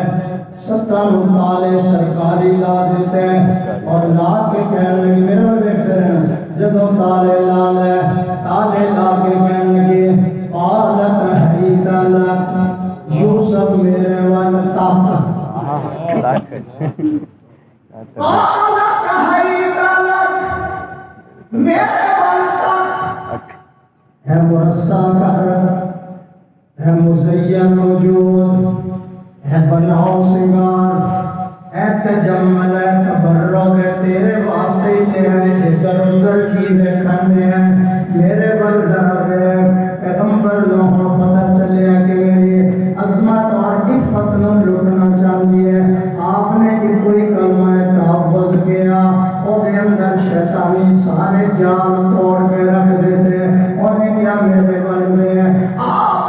A: 7 تالے سرکاری لا دیتے ہیں اور لا کے کہنے لگی میرے میں دیکھتے رہنا جب تالے لا لے تالے لا کے کہنے لگی قالت حیت لک یوسف میرے ون تک قالت حیت لک میرے ون تک ہے مرصع قہر ہے مزین وجود ہے بناؤ سنگار ہے تجمل ہے تبرک ہے تیرے واسطے ہی ہیں ادھر ادھر کی دیکھنے ہیں میرے بل ضرب ہے پیغمبر لوگوں پتہ چلے کہ میری عظمت اور عفت نہ لٹنا چاہیے آپ نے کہ کوئی کلمہ تحفظ کیا اور دے اندر شیطانی سارے جال توڑ کے رکھ دیتے اور نے کیا میرے بل میں آپ نے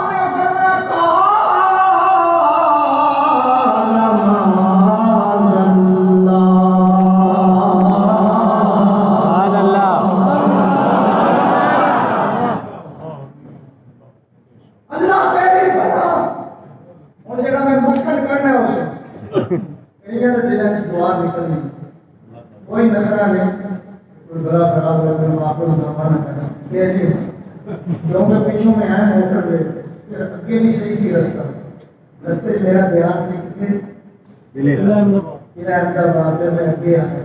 A: کوئی نظرہ نہیں کوئی بڑا خراب ہے کوئی معافی مدعا نہ کرنا پھر یہ کیونکہ پیچھوں میں ہیں موٹر لے پھر اگے نہیں صحیح سی رستہ رستے میرا دھیان سے کتنے پھر احمدآباد پھر میں اگے آیا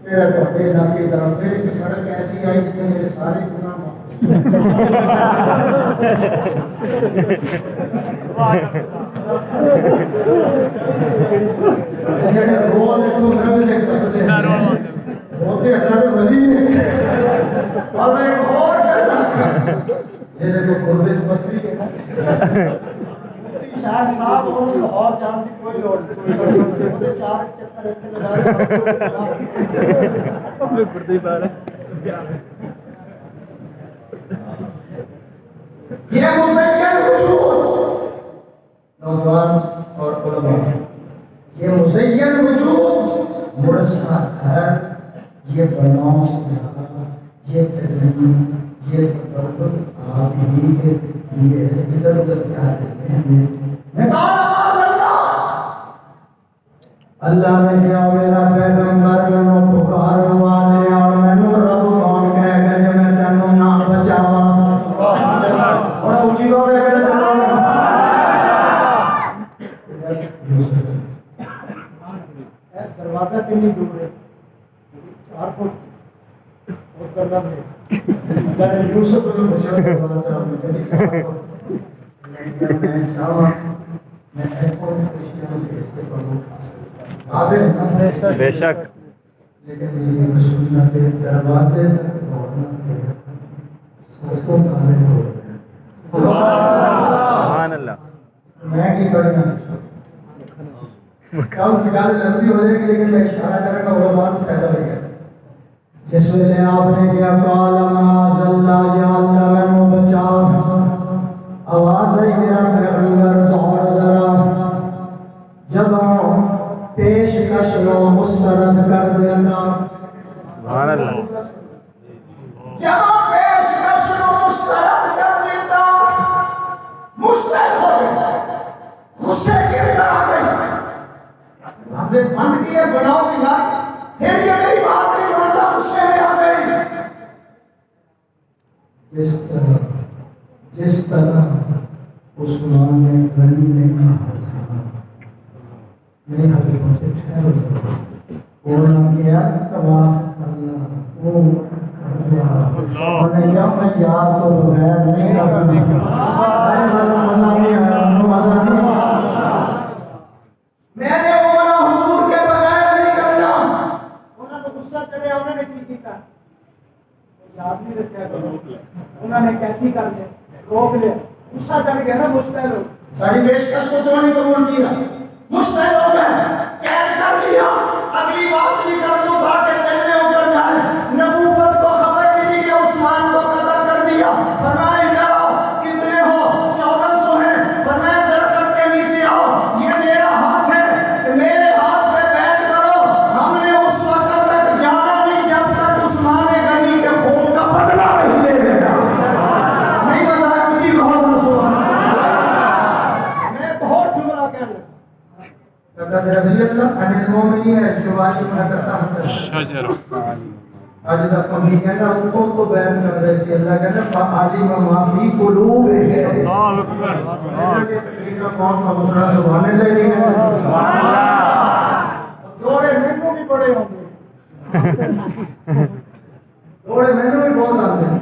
A: پھر توڑے علاقے دا پھر ایک سڑک ایسی آئی کہ میرے سارے گناہ معاف جڑے روز تو نبی دے کٹدے ہوتے اللہ دے ولی نے اور میں ایک اور جڑے کو قربے پتری ہے مفتی شاہد صاحب اور لاہور جان دی کوئی لوڑ نہیں وہ 4 چکر ایتھے لگا رہے پردی بار یہ مزین وجود نوجوان اور علماء یہ مزین وجود مرصع ہے یہ بناؤ سزا یہ تجمل یہ تبرک آپ ہی کے لیے ادھر ادھر کیا کہتے ہیں میں اللہ نے کیا میرا پیغمبر میں پکار والے اور میں رب کون کہہ گئے جو میں تینوں نہ بچاوا بڑا اونچی بات ہے دروازہ کتنی دور ہے 4 فٹ اور کرنا ہے اللہ نے یوسف کو بچا دروازہ میں چاہا میں ایک اور فرشتے کو بھیجتے پڑھوں
C: بے شک
A: لیکن میری سنت دروازے تک دوڑنا پڑے سب کو کالے ہو گئے
C: سبحان اللہ
A: میں کی کرنا کام کی گال لمبی ہو جائے گی لیکن میں اشارہ کرنے کا علماء کو فائدہ ہو گیا جس وجہ سے آپ نے کیا قال معاذ اللہ یا اللہ میں نو بچا آواز ہے میرا پیغمبر دوڑ ذرا جدوں پیشکش نو مسترد کر دینا
C: سبحان اللہ
A: جدوں پیشکش نو مسترد کر دینا مسترد ہو گیا غصے کی اندر آ گئی حضرت بند کیے بناؤ سنگار پھر یہ میری بات نہیں بنتا غصے میں آ گئی جس طرح عثمان نے غنی نے کہا تھا نہیں حضرت پہنچے ٹھہرو بولنا کیا طواف کرنا عمر کرنا اور نے کہا میں یاد تو بغیر نہیں کرنا مزہ نہیں آیا مزہ نہیں آیا میں نے بولا حضور کے بغیر نہیں کرنا انہوں نے غصہ چڑھے انہوں نے کی کیتا یاد نہیں رکھا کرو انہوں نے کیسی کر لیا روک لیا غصہ چڑھ گیا نا مشتعل ہو ساری پیشکش کو کیوں نہیں قبول کیا مشتعل ہو گئے قید کر لیا اگلی بات نہیں کر دوں گا کہ دل میں اتر جائے نبوت کو خبر ملی کہ عثمان کو قتل کر دیا فرمایا کرو کتنے ہو 1400 ہیں فرمایا درخت کے نیچے آؤ یہ میرا ہاتھ ہے میرے ہاتھ پہ بیٹھ کرو ہم نے اس وقت تک جانا نہیں جب تک عثمان غنی کے خون کا بدلہ نہیں لے لینا نہیں بتایا مجھے بہت رسول میں بہت جملہ کہہ لوں لقد رضي الله عن المؤمنين إذ يبايعونك تحت الشجرة آج تک ہم کہنا ان کو بیان کر رہے تھے اللہ کہنا فعلم ما فی قلوبهم اللہ اکبر کون کا مسئلہ سبحان اللہ نہیں کہنا سبحان اللہ جوڑے مینوں بھی بڑے ہوندے جوڑے مینوں بھی بہت آتے ہیں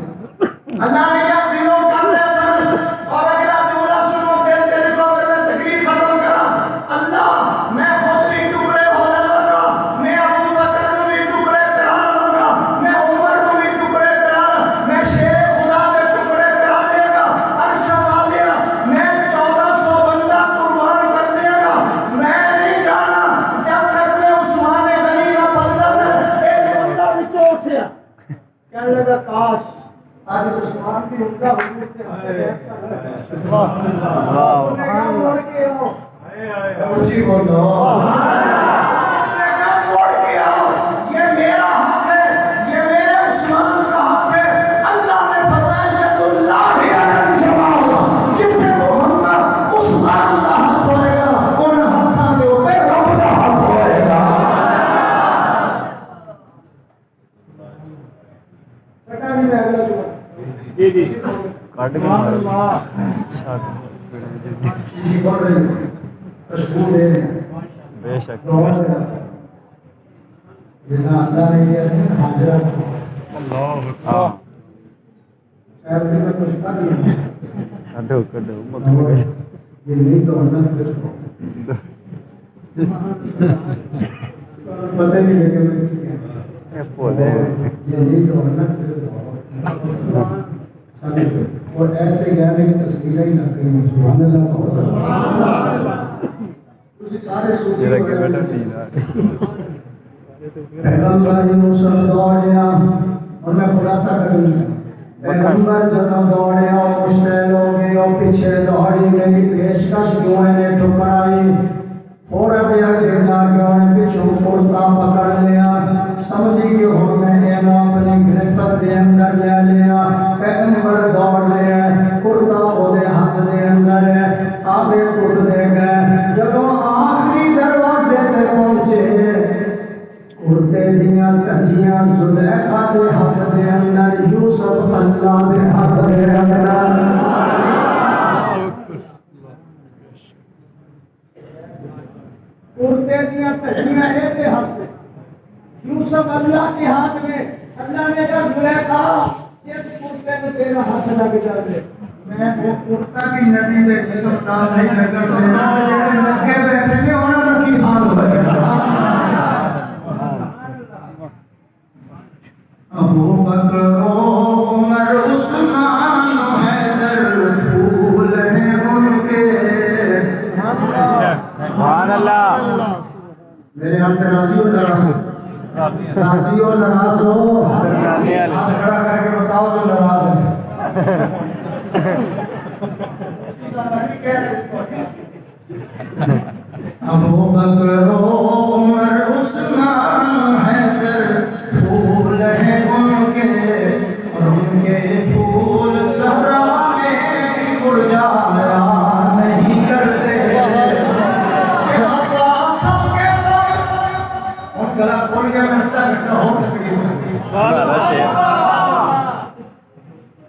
A: اللہ نے کیا دلوں کر لے سن اور اگلا جملہ سنو دل دل کو میں تقریر ختم کرا اللہ میں خود بھی ٹکڑے ہونے لگا میں ابو بکر کو بھی ٹکڑے کرا لگا میں عمر کو بھی ٹکڑے کرا میں شیر خدا کے ٹکڑے کرا دے گا عرش والیا میں 1400 بندہ قربان کر دے گا میں نہیں جانا جب تک میں عثمان غنی کا بدلہ میں ایک بندہ بچوں اٹھیا کہنے لگا کاش آج عثمان بھی ان کا حضور کے ہاتھ سبحان اللہ موڑ کے ہو اونچی بولو موڑ کے آؤ یہ میرا ہاتھ ہے یہ میرے عثمان کا ہاتھ ہے اللہ نے فرمایا ید اللہ علی الجماع جتنے محمد عثمان کا ہاتھ ہوئے گا ان ہاتھوں کے اوپر رب کا ہاتھ ہوئے گا بیٹا جی میں اگلا جو جی جی سبحان اللہ اسی بول رہے ہیں خوشبو دے رہے ہیں
C: بے شک
A: جنہاں اللہ نے کیا ہے حاجرہ کو
C: اللہ اکبر
A: شاید دل میں کچھ کر لیا
C: کڈو کڈو مکہ
A: یہ نہیں تو اللہ نے کچھ کو پتہ ہی نہیں لگے میں کیا
C: بولے
A: یہ نہیں تو اللہ نے کچھ کو اور ایسے گانے کی تصویریں ہی نہ کہیں سبحان اللہ کا حضرت اسی سارے صوفی
C: یہ کہ بیٹا سیدھا
A: پیغمبر یوسف دوڑیا اور میں خلاصہ کروں گا پیغمبر جب دوڑیا اور مشتعل ہو گئے اور پیچھے دوڑی میری پیشکش کیوں نے ٹھکرائی تھوڑا دیا کہ جا کے انہیں پیچھوں کرتا پکڑ لیا سمجھی کہ ہم نے اپنی گرفت دے اندر لے لیا پیغمبر دوڑ لیا کرتا وہ ہاتھ دے اندر آدھے ٹوٹ دے گئے جب آخری دروازے پہ پہنچے کرتے دیاں تجیاں زلیخا دے ہاتھ دے اندر یوسف اللہ دے ہاتھ دے اندر کرتے دیاں تجیاں دے ہاتھ دے یوسف اللہ کے ہاتھ میں اللہ نے کہا زلیخا جس کرتے میں تیرا ہاتھ لگ جائے میں وہ کرتا بھی نبی دے جسم نال نہیں لگن دینا جڑے لگے بیٹھے نے انہاں دا کی حال ہوئے گا ابو بکر عمر عثمان حیدر پھول ہیں ان کے
C: سبحان اللہ
A: میرے ہم پہ راضی ہو راضی ہو ناراض ہو ہاتھ کھڑا کر کے بتاؤ جو ناراض ہے ابو بکر عمر عثمان حیدر پھول ہیں ان کے اور ان کے پھول صحرا میں مرجھایا نہیں کرتے سب کے سب اور گلا کھول گیا میں ہتھا گھٹا ہو تقریب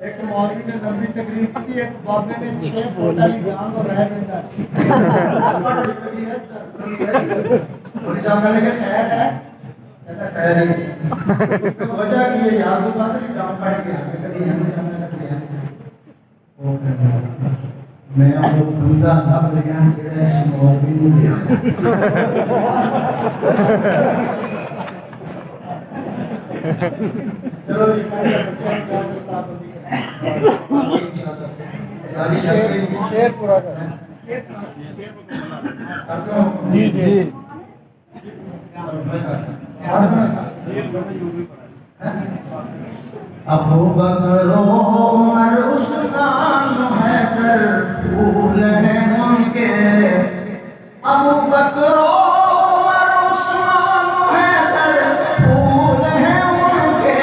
A: ایک مولوی نے لمبی تقریر کی ایک بابے نے 6 فوٹ والی جان اور رہ گیا اور جب میں نے کہا خیر ہے کہتا خیر ہے تو وجہ کی یہ یاد ہوتا تھا کہ جان پڑ گیا کہ کبھی ہم نے جاننے لگ گیا وہ کہنا میں وہ بندہ اب لیا کہ اس مولوی نے لیا چلو جی
B: شیر پورا کر جی جی
A: ابو بکر عمر عثمان حیدر پھول ہیں ان کے ابو بکر عمر عثمان حیدر پھول ہیں ان کے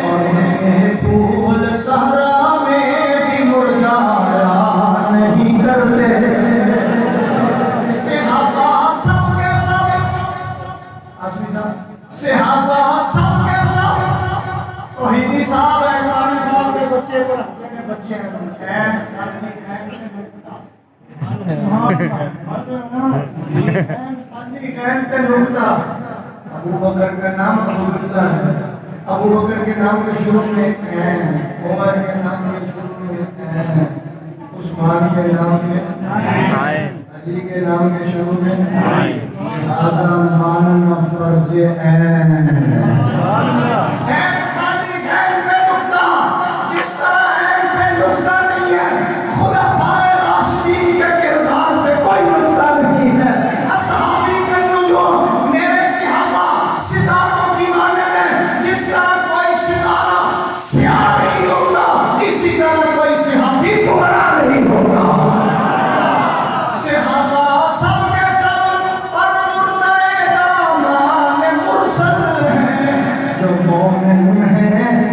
A: اور ان کے پھول صحرا میں بھی مرجھایا نہیں کرتے صحابہ سب کے سب آسمی صاحب صحابہ سب کے سب توحیدی صاحب ہے قاری صاحب کے بچے کو رکھتے ہیں بچے ہیں ابو بکر کا نام عبداللہ ہے ابو بکر کے نام کے شروع میں ایک عین ہے عمر کے نام کے شروع میں ایک عین ہے عثمان کے نام کے علی کے نام کے شروع میں لہذا ماننا فرض عین ہے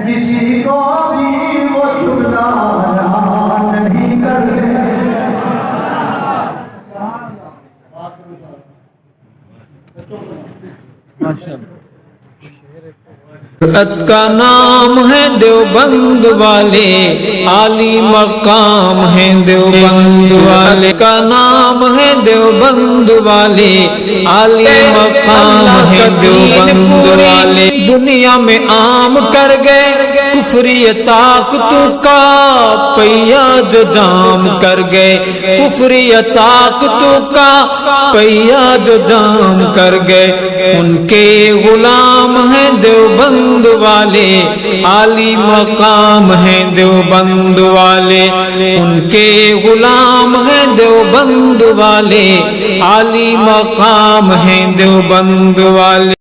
A: کسی کو بھی وہ جھگلایا نہیں کرتے
D: جرأت کا نام ہے دیوبند والے عالی مقام ہے دیوبند والے کا نام ہے دیوبند والے عالی مقام ہے دیوبند والے دنیا میں عام کر گئے کفری طاقتوں کا پہیا جو جام کر گئے کفری طاقتوں کا پہیا جو جام کر گئے ان کے غلام ہیں دیوبند والے عالی مقام ہیں دیوبند والے ان کے غلام ہیں دیوبند والے عالی مقام ہیں دیوبند والے